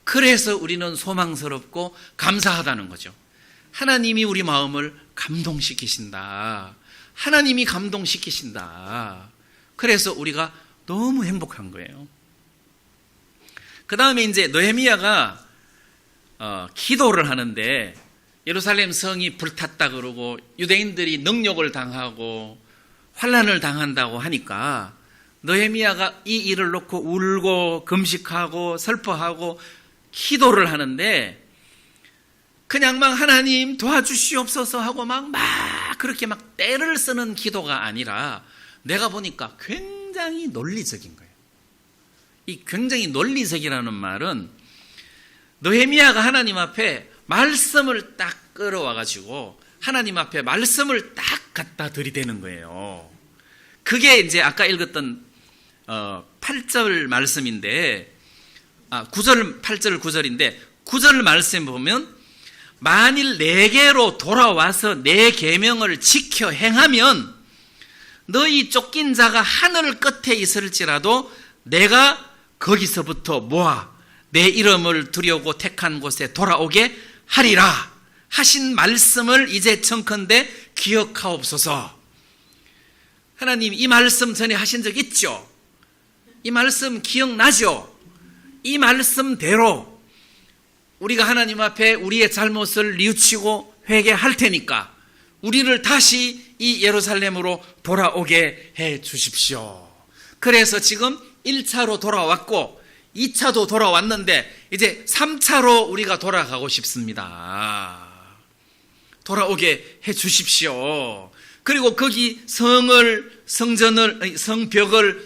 S1: 그래서 우리는 소망스럽고 감사하다는 거죠. 하나님이 우리 마음을 감동시키신다. 하나님이 감동시키신다. 그래서 우리가 너무 행복한 거예요. 그 다음에 이제 느헤미야가 기도를 하는데 예루살렘 성이 불탔다 그러고 유대인들이 능욕을 당하고 환난을 당한다고 하니까 느헤미야가 이 일을 놓고 울고 금식하고 슬퍼하고 기도를 하는데 그냥 막 하나님 도와주시옵소서 하고 막 그렇게 막 떼를 쓰는 기도가 아니라 내가 보니까 굉장히 논리적인 거예요. 이 굉장히 논리적이라는 말은 느헤미야가 하나님 앞에 말씀을 딱 끌어와가지고 하나님 앞에 말씀을 딱 갖다 들이대는 거예요. 그게 이제 아까 읽었던 8절 말씀인데 8절 9절인데 9절 말씀 보면 만일 내게로 돌아와서 내 계명을 지켜 행하면 너희 쫓긴 자가 하늘 끝에 있을지라도 내가 거기서부터 모아 내 이름을 두려고 택한 곳에 돌아오게 하리라 하신 말씀을 이제 청컨대 기억하옵소서. 하나님 이 말씀 전에 하신 적 있죠? 이 말씀 기억나죠? 이 말씀대로 우리가 하나님 앞에 우리의 잘못을 뉘우치고 회개할 테니까 우리를 다시 이 예루살렘으로 돌아오게 해 주십시오. 그래서 지금 1차로 돌아왔고 2차도 돌아왔는데 이제 3차로 우리가 돌아가고 싶습니다. 돌아오게 해 주십시오. 그리고 거기 성벽을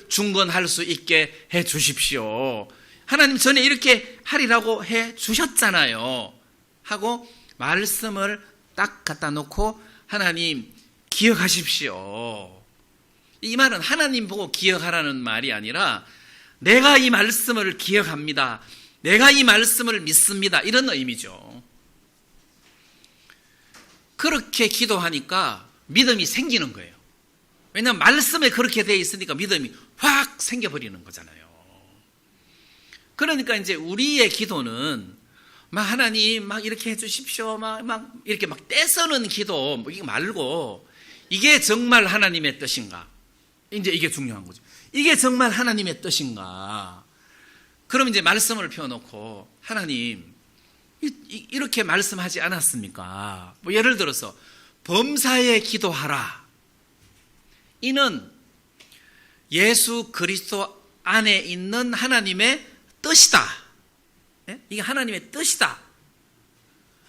S1: 중건할 수 있게 해 주십시오. 하나님 전에 이렇게 하리라고 해 주셨잖아요. 하고 말씀을 딱 갖다 놓고 하나님 기억하십시오. 이 말은 하나님 보고 기억하라는 말이 아니라 내가 이 말씀을 기억합니다. 내가 이 말씀을 믿습니다. 이런 의미죠. 그렇게 기도하니까 믿음이 생기는 거예요. 왜냐하면 말씀에 그렇게 되어 있으니까 믿음이 확 생겨버리는 거잖아요. 그러니까 이제 우리의 기도는 막 하나님 막 이렇게 해주십시오. 막 이렇게 막 떼쓰는 기도 뭐 이거 말고 이게 정말 하나님의 뜻인가? 이제 이게 중요한 거죠. 이게 정말 하나님의 뜻인가? 그럼 이제 말씀을 펴놓고 하나님 이렇게 말씀하지 않았습니까? 뭐 예를 들어서 범사에 기도하라. 이는 예수 그리스도 안에 있는 하나님의 뜻이다. 예? 이게 하나님의 뜻이다.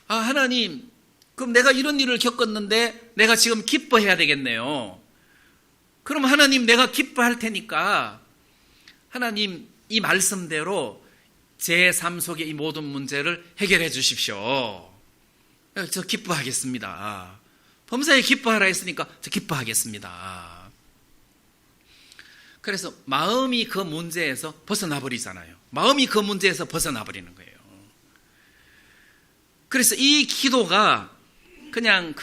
S1: 아, 하나님, 그럼 내가 이런 일을 겪었는데 내가 지금 기뻐해야 되겠네요. 그럼 하나님, 내가 기뻐할 테니까 하나님 이 말씀대로 제 삶 속의 이 모든 문제를 해결해 주십시오. 저 기뻐하겠습니다. 범사에 기뻐하라 했으니까 저 기뻐하겠습니다. 그래서 마음이 그 문제에서 벗어나 버리잖아요. 마음이 그 문제에서 벗어나 버리는 거예요. 그래서 이 기도가 그냥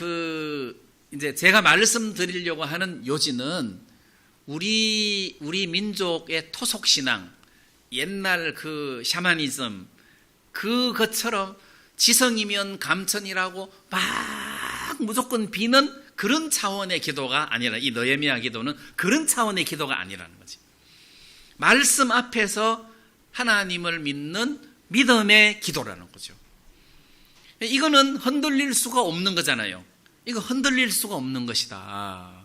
S1: 이제 제가 말씀드리려고 하는 요지는 우리 민족의 토속신앙, 옛날 그 샤머니즘, 그것처럼 지성이면 감천이라고 막 무조건 비는 그런 차원의 기도가 아니라, 이 느헤미야 기도는 그런 차원의 기도가 아니라는 거지. 말씀 앞에서 하나님을 믿는 믿음의 기도라는 거죠. 이거는 흔들릴 수가 없는 거잖아요. 이거 흔들릴 수가 없는 것이다.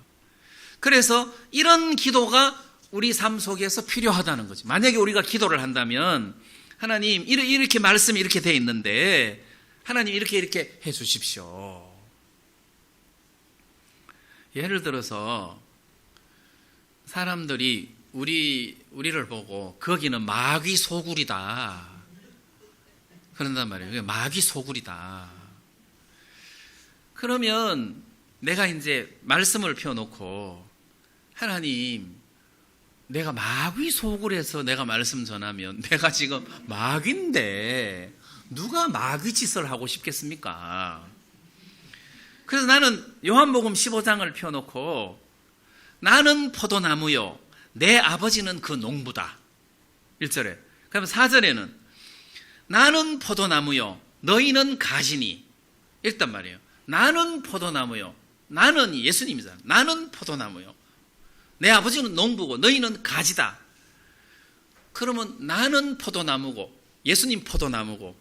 S1: 그래서 이런 기도가 우리 삶 속에서 필요하다는 거지. 만약에 우리가 기도를 한다면, 하나님, 이렇게 말씀이 이렇게 돼 있는데 하나님 이렇게 해 주십시오. 예를 들어서 사람들이 우리를 보고 거기는 마귀 소굴이다 그런단 말이에요. 마귀 소굴이다. 그러면 내가 이제 말씀을 펴놓고, 하나님, 내가 마귀 소굴에서 내가 말씀 전하면 내가 지금 마귀인데 누가 마귀 짓을 하고 싶겠습니까? 그래서 나는 요한복음 15장을 펴놓고, 나는 포도나무요 내 아버지는 그 농부다. 1절에. 그럼 4절에는 나는 포도나무요 너희는 가지니, 읽단 말이에요. 나는 포도나무요, 나는 예수님이잖아. 나는 포도나무요 내 아버지는 농부고 너희는 가지다. 그러면 나는 포도나무고 예수님 포도나무고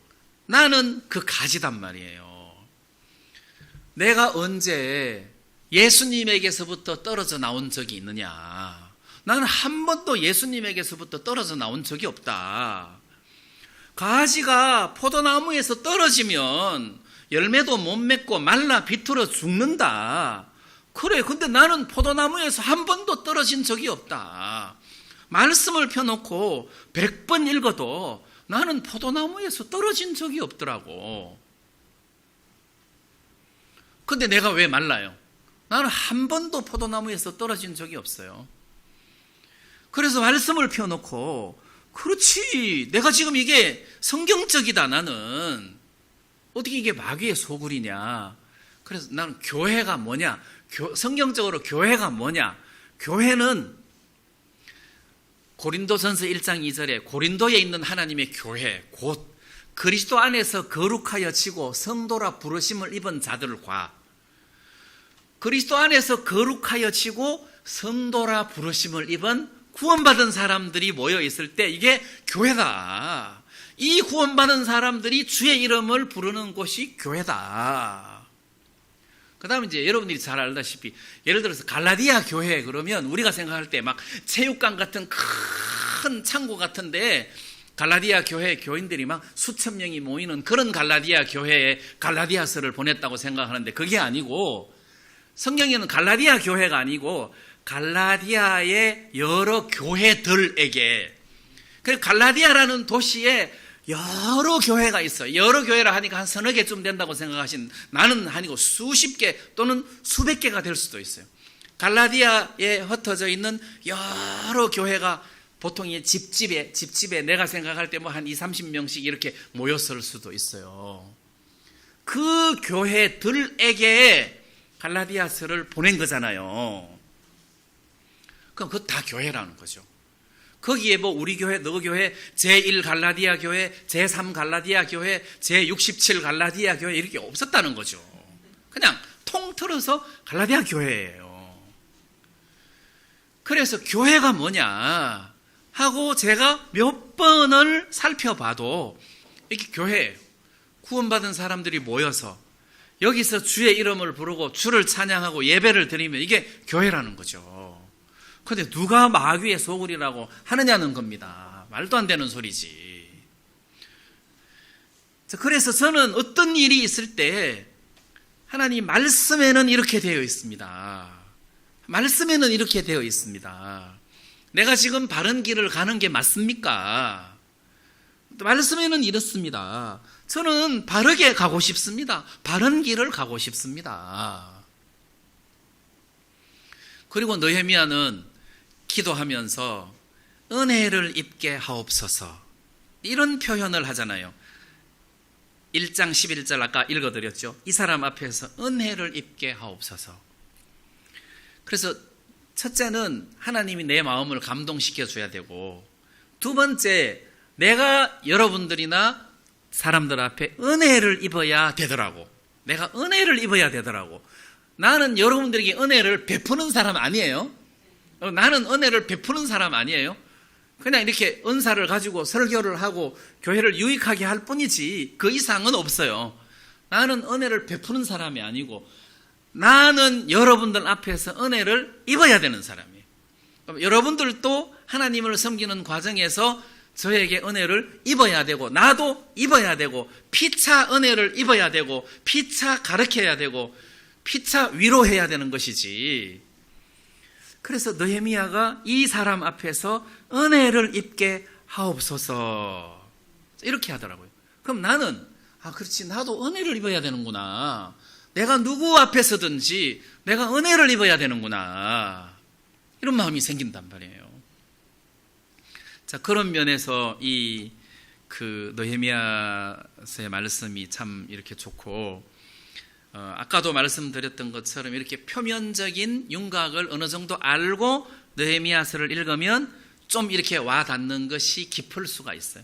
S1: 나는 그 가지단 말이에요. 내가 언제 예수님에게서부터 떨어져 나온 적이 있느냐? 나는 한 번도 예수님에게서부터 떨어져 나온 적이 없다. 가지가 포도나무에서 떨어지면 열매도 못 맺고 말라 비틀어 죽는다. 그래, 근데 나는 포도나무에서 한 번도 떨어진 적이 없다. 말씀을 펴놓고 100번 읽어도 나는 포도나무에서 떨어진 적이 없더라고. 근데 내가 왜 말라요? 나는 한 번도 포도나무에서 떨어진 적이 없어요. 그래서 말씀을 펴놓고, 그렇지, 내가 지금 이게 성경적이다. 나는 어떻게 이게 마귀의 소굴이냐? 그래서 나는 교회가 뭐냐? 성경적으로 교회가 뭐냐? 교회는 고린도전서 1장 2절에 고린도에 있는 하나님의 교회, 곧 그리스도 안에서 거룩하여 지고 성도라 부르심을 입은 자들과, 그리스도 안에서 거룩하여 지고 성도라 부르심을 입은 구원받은 사람들이 모여 있을 때 이게 교회다. 이 구원받은 사람들이 주의 이름을 부르는 곳이 교회다. 그 다음에 이제 여러분들이 잘 알다시피, 예를 들어서 갈라디아 교회 그러면 우리가 생각할 때 막 체육관 같은 큰 창고 같은데 갈라디아 교회 교인들이 막 수천 명이 모이는 그런 갈라디아 교회에 갈라디아서를 보냈다고 생각하는데, 그게 아니고, 성경에는 갈라디아 교회가 아니고 갈라디아의 여러 교회들에게, 그래서 갈라디아라는 도시에 여러 교회가 있어요. 여러 교회라 하니까 한 서너 개쯤 된다고 생각하신, 나는 아니고 수십 개 또는 수백 개가 될 수도 있어요. 갈라디아에 흩어져 있는 여러 교회가 보통 집집에 내가 생각할 때 뭐 한 20-30명씩 이렇게 모였을 수도 있어요. 그 교회들에게 갈라디아서를 보낸 거잖아요. 그럼 그거 다 교회라는 거죠. 거기에 뭐 우리 교회, 너 교회, 제1 갈라디아 교회, 제3 갈라디아 교회, 제67 갈라디아 교회 이렇게 없었다는 거죠. 그냥 통틀어서 갈라디아 교회예요. 그래서 교회가 뭐냐 하고 제가 몇 번을 살펴봐도 이게 교회예요. 구원받은 사람들이 모여서 여기서 주의 이름을 부르고 주를 찬양하고 예배를 드리면 이게 교회라는 거죠. 근데 누가 마귀의 소굴이라고 하느냐는 겁니다. 말도 안 되는 소리지. 그래서 저는 어떤 일이 있을 때 하나님 말씀에는 이렇게 되어 있습니다. 말씀에는 이렇게 되어 있습니다. 내가 지금 바른 길을 가는 게 맞습니까? 말씀에는 이렇습니다. 저는 바르게 가고 싶습니다. 바른 길을 가고 싶습니다. 그리고 느헤미야는 기도하면서 은혜를 입게 하옵소서 이런 표현을 하잖아요. 1장 11절 아까 읽어드렸죠. 이 사람 앞에서 은혜를 입게 하옵소서. 그래서 첫째는 하나님이 내 마음을 감동시켜 줘야 되고, 두 번째 내가 여러분들이나 사람들 앞에 은혜를 입어야 되더라고. 내가 은혜를 입어야 되더라고. 나는 여러분들에게 은혜를 베푸는 사람 아니에요. 나는 은혜를 베푸는 사람 아니에요. 그냥 이렇게 은사를 가지고 설교를 하고 교회를 유익하게 할 뿐이지 그 이상은 없어요. 나는 은혜를 베푸는 사람이 아니고 나는 여러분들 앞에서 은혜를 입어야 되는 사람이에요. 여러분들도 하나님을 섬기는 과정에서 저에게 은혜를 입어야 되고 나도 입어야 되고 피차 은혜를 입어야 되고 피차 가르쳐야 되고 피차 위로해야 되는 것이지. 그래서 느헤미야가 이 사람 앞에서 은혜를 입게 하옵소서 이렇게 하더라고요. 그럼 나는 그렇지 나도 은혜를 입어야 되는구나. 내가 누구 앞에서든지 내가 은혜를 입어야 되는구나. 이런 마음이 생긴단 말이에요. 자, 그런 면에서 느헤미야서의 말씀이 참 이렇게 좋고, 아까도 말씀드렸던 것처럼 이렇게 표면적인 윤곽을 어느 정도 알고 느헤미야서를 읽으면 좀 이렇게 와 닿는 것이 깊을 수가 있어요.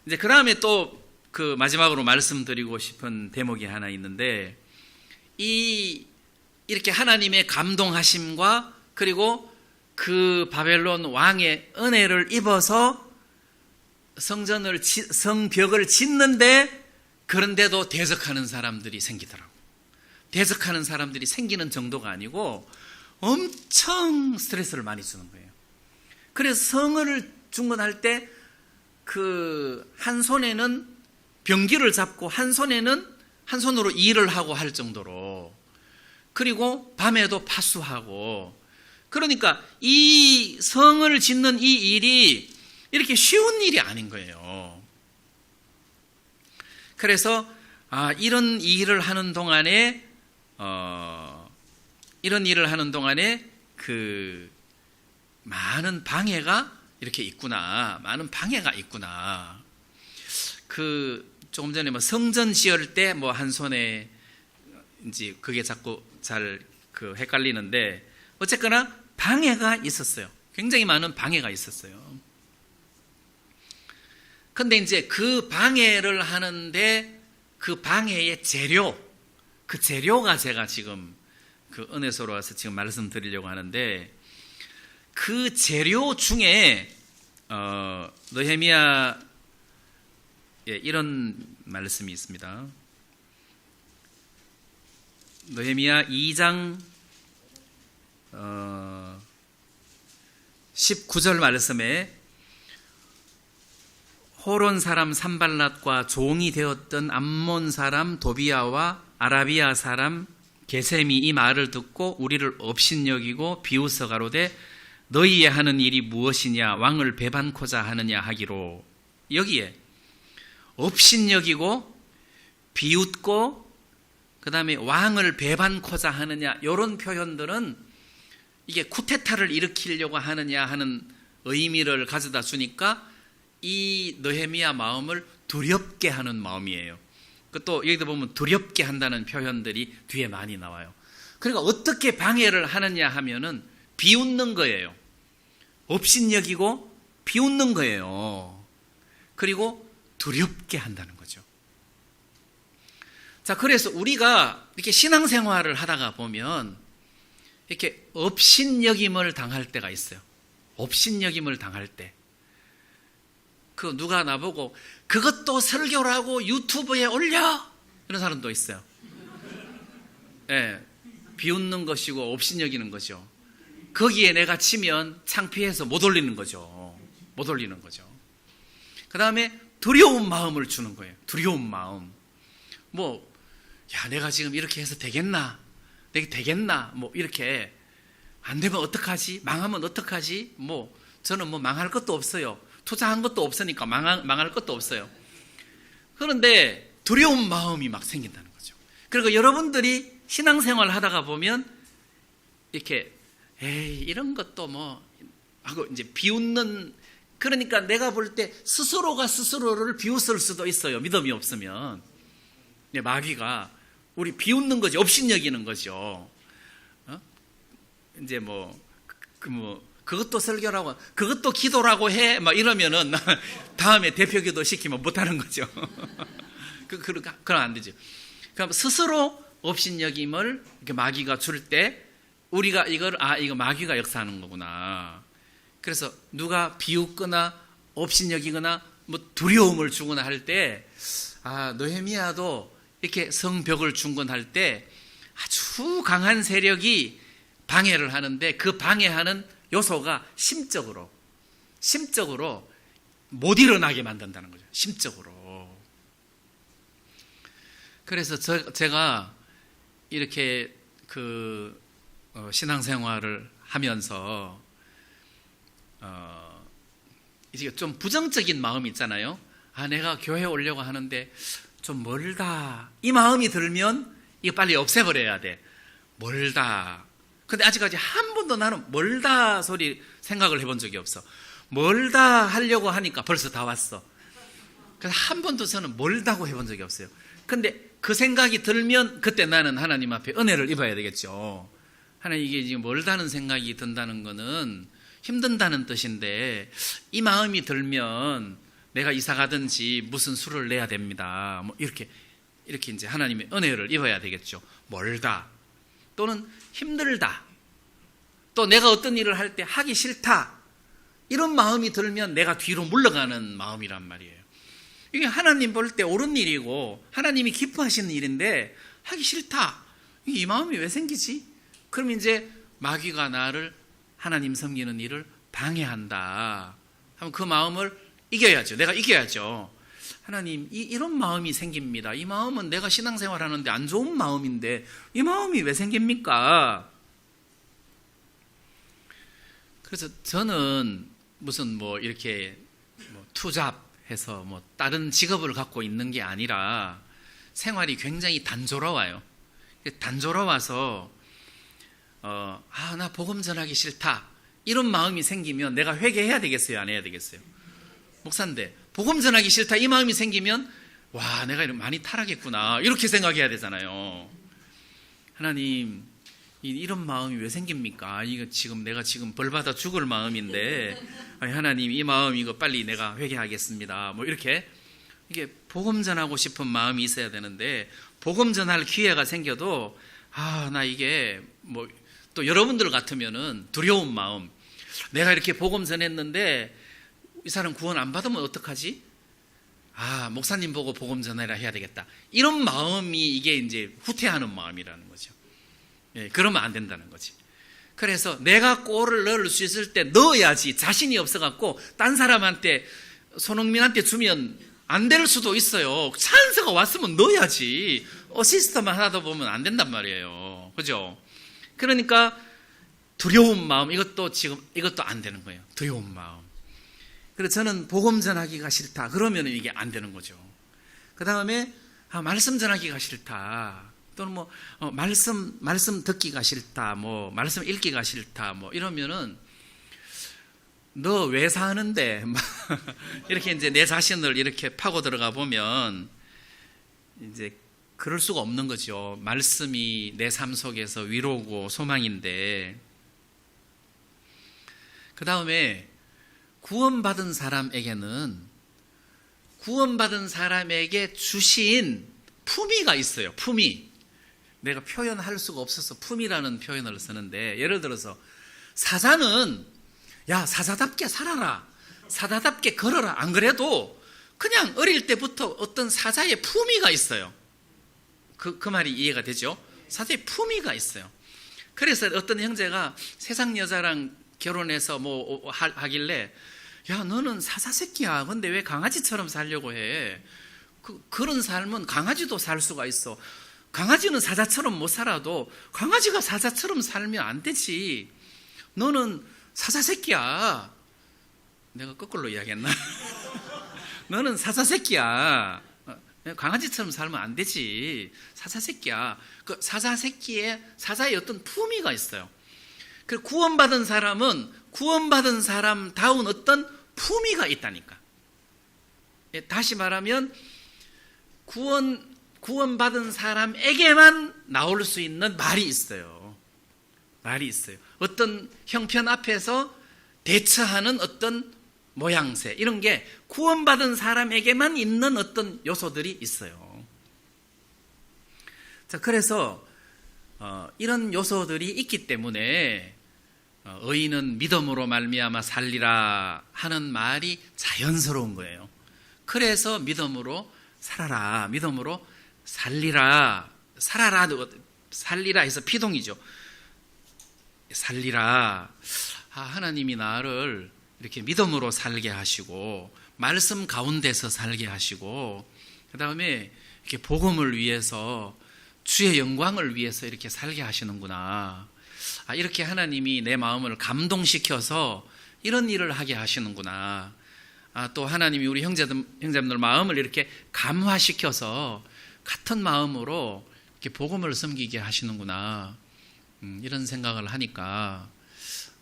S1: 이제 그 다음에 또 그 마지막으로 말씀드리고 싶은 대목이 하나 있는데, 이렇게 하나님의 감동하심과 그리고 그 바벨론 왕의 은혜를 입어서 성벽을 짓는데, 그런데도 대적하는 사람들이 생기더라고. 대적하는 사람들이 생기는 정도가 아니고 엄청 스트레스를 많이 주는 거예요. 그래서 성을 중건할 때 한 손에는 병기를 잡고 한 손으로 일을 하고 할 정도로, 그리고 밤에도 파수하고, 그러니까 이 성을 짓는 이 일이 이렇게 쉬운 일이 아닌 거예요. 그래서 이런 일을 하는 동안에 그 많은 방해가 이렇게 있구나. 많은 방해가 있구나. 조금 전에 성전 지을 때 한 손에 이제 그게 자꾸 잘 헷갈리는데, 어쨌거나 방해가 있었어요. 굉장히 많은 방해가 있었어요. 근데 이제 그 방해를 하는데 그 방해의 그 재료가 제가 지금 은혜소로 와서 지금 말씀드리려고 하는데, 그 재료 중에 느헤미야에 이런 말씀이 있습니다. 느헤미야 2장 19절 말씀에 호론 사람 산발랏과 종이 되었던 암몬 사람 도비야와 아라비아 사람 게셈이 이 말을 듣고 우리를 업신여기고 비웃어 가로되 너희의 하는 일이 무엇이냐 왕을 배반코자 하느냐 하기로. 여기에 업신여기고 비웃고 그 다음에 왕을 배반코자 하느냐, 이런 표현들은 이게 쿠데타를 일으키려고 하느냐 하는 의미를 가져다 주니까 이 느헤미야 마음을 두렵게 하는 마음이에요. 또 여기도 보면 두렵게 한다는 표현들이 뒤에 많이 나와요. 그러니까 어떻게 방해를 하느냐 하면은 비웃는 거예요. 업신여기고 비웃는 거예요. 그리고 두렵게 한다는 거죠. 자, 그래서 우리가 이렇게 신앙생활을 하다가 보면 이렇게 업신여김을 당할 때가 있어요. 업신여김을 당할 때. 누가 나보고 그것도 설교라고 유튜브에 올려? 이런 사람도 있어요. 예, 비웃는 것이고 업신여기는 거죠. 거기에 내가 치면 창피해서 못 올리는 거죠. 못 올리는 거죠. 그 다음에 두려운 마음을 주는 거예요. 두려운 마음. 내가 지금 이렇게 해서 되겠나? 내게 되겠나? 이렇게 안 되면 어떡하지? 망하면 어떡하지? 저는 망할 것도 없어요. 투자한 것도 없으니까 망할 것도 없어요. 그런데 두려운 마음이 막 생긴다는 거죠. 그리고 여러분들이 신앙생활 하다가 보면 이렇게 이런 것도 하고 이제 비웃는, 그러니까 내가 볼 때 스스로가 스스로를 비웃을 수도 있어요. 믿음이 없으면. 마귀가 우리 비웃는 거지, 업신여기는 거죠. 이제 그것도 설교라고, 그것도 기도라고 해, 이러면은 다음에 대표기도 시키면 못하는 거죠. 그럼 안 되죠. 그럼 스스로 업신여김을 이렇게 마귀가 줄 때 우리가 이거 마귀가 역사하는 거구나. 그래서 누가 비웃거나 업신여기거나 두려움을 주거나 할 때, 느헤미야도 이렇게 성벽을 중건할 때 아주 강한 세력이 방해를 하는데, 그 방해하는 요소가 심적으로 못 일어나게 만든다는 거죠. 심적으로. 그래서 제가 이렇게 신앙생활을 하면서 이제 좀 부정적인 마음이 있잖아요. 내가 교회 오려고 하는데 좀 멀다, 이 마음이 들면 이거 빨리 없애버려야 돼. 멀다. 근데 아직까지 한 번도 나는 멀다 소리 생각을 해본 적이 없어. 멀다 하려고 하니까 벌써 다 왔어. 그래서 한 번도 저는 멀다고 해본 적이 없어요. 근데 그 생각이 들면 그때 나는 하나님 앞에 은혜를 입어야 되겠죠. 하나님, 이게 지금 멀다는 생각이 든다는 거는 힘든다는 뜻인데, 이 마음이 들면 내가 이사 가든지 무슨 수를 내야 됩니다. 이렇게 이제 하나님의 은혜를 입어야 되겠죠. 멀다. 또는 힘들다. 또 내가 어떤 일을 할 때 하기 싫다. 이런 마음이 들면 내가 뒤로 물러가는 마음이란 말이에요. 이게 하나님 볼 때 옳은 일이고 하나님이 기뻐하시는 일인데 하기 싫다. 이 마음이 왜 생기지? 그럼 이제 마귀가 나를 하나님 섬기는 일을 방해한다. 하면 그 마음을 이겨야죠. 내가 이겨야죠. 하나님, 이런 마음이 생깁니다. 이 마음은 내가 신앙생활 하는데 안 좋은 마음인데 이 마음이 왜 생깁니까? 그래서 저는 무슨 이렇게 투잡해서 다른 직업을 갖고 있는 게 아니라 생활이 굉장히 단조로워요. 단조로워서 나 복음 전하기 싫다, 이런 마음이 생기면 내가 회개해야 되겠어요, 안 해야 되겠어요? 목사인데 복음 전하기 싫다, 이 마음이 생기면 내가 많이 타락했구나, 이렇게 생각해야 되잖아요. 하나님, 이런 마음이 왜 생깁니까? 이거 내가 지금 벌 받아 죽을 마음인데, 하나님, 이 마음 이거 빨리 내가 회개하겠습니다. 이렇게 이게 복음 전하고 싶은 마음이 있어야 되는데, 복음 전할 기회가 생겨도 나 이게 또 여러분들 같으면은 두려운 마음, 내가 이렇게 복음 전했는데 이 사람 구원 안 받으면 어떡하지? 목사님 보고 복음 전해라 해야 되겠다, 이런 마음이 이게 이제 후퇴하는 마음이라는 거죠. 그러면 안 된다는 거지. 그래서 내가 골을 넣을 수 있을 때 넣어야지. 자신이 없어갖고 딴 사람한테, 손흥민한테 주면 안 될 수도 있어요. 찬스가 왔으면 넣어야지. 어시스트만 하다 보면 안 된단 말이에요. 그죠? 그러니까 두려운 마음, 이것도 안 되는 거예요. 두려운 마음. 그래서 저는 복음 전하기가 싫다, 그러면 이게 안 되는 거죠. 그 다음에 말씀 전하기가 싫다, 또는 말씀 듣기가 싫다, 말씀 읽기가 싫다, 이러면은 너 왜 사는데? 이렇게 이제 내 자신을 이렇게 파고 들어가 보면 이제 그럴 수가 없는 거죠. 말씀이 내 삶 속에서 위로고 소망인데. 그 다음에 구원받은 사람에게 주신 품위가 있어요. 품위. 내가 표현할 수가 없어서 품위라는 표현을 쓰는데, 예를 들어서 사자는 사자답게 살아라, 사자답게 걸어라, 안 그래도 그냥 어릴 때부터 어떤 사자의 품위가 있어요. 그 말이 이해가 되죠? 사자의 품위가 있어요. 그래서 어떤 형제가 세상 여자랑 결혼해서 뭐 하길래, 야, 너는 사사새끼야. 근데 왜 강아지처럼 살려고 해? 그런 삶은 강아지도 살 수가 있어. 강아지는 사자처럼 못 살아도 강아지가 사자처럼 살면 안 되지. 너는 사사새끼야. 내가 거꾸로 이야기했나? 너는 사사새끼야. 강아지처럼 살면 안 되지. 사사새끼야. 그 사자의 어떤 품위가 있어요. 그 구원받은 사람은 구원받은 사람다운 어떤 품위가 있다니까. 다시 말하면 구원받은 사람에게만 나올 수 있는 말이 있어요. 말이 있어요. 어떤 형편 앞에서 대처하는 어떤 모양새, 이런 게 구원받은 사람에게만 있는 어떤 요소들이 있어요. 자, 그래서 이런 요소들이 있기 때문에 의인은 믿음으로 말미암아 살리라 하는 말이 자연스러운 거예요. 그래서 믿음으로 살아라, 믿음으로 살리라, 살리라 해서 피동이죠. 살리라. 하나님이 나를 이렇게 믿음으로 살게 하시고 말씀 가운데서 살게 하시고 그 다음에 이렇게 복음을 위해서 주의 영광을 위해서 이렇게 살게 하시는구나. 이렇게 하나님이 내 마음을 감동시켜서 이런 일을 하게 하시는구나. 또 하나님이 우리 형제들 마음을 이렇게 감화시켜서 같은 마음으로 이렇게 복음을 섬기게 하시는구나. 이런 생각을 하니까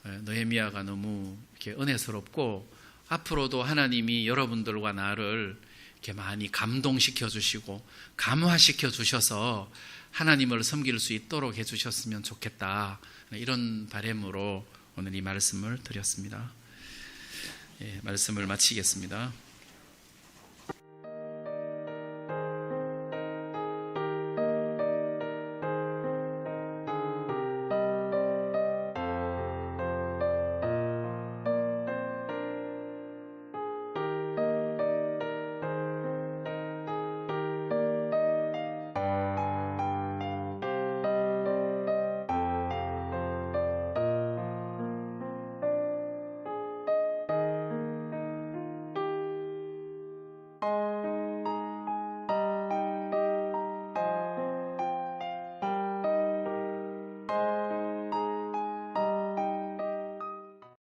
S1: 느헤미야가 너무 이렇게 은혜스럽고, 앞으로도 하나님이 여러분들과 나를 이렇게 많이 감동시켜 주시고 감화시켜 주셔서 하나님을 섬길 수 있도록 해 주셨으면 좋겠다. 이런 바람으로 오늘 이 말씀을 드렸습니다. 말씀을 마치겠습니다.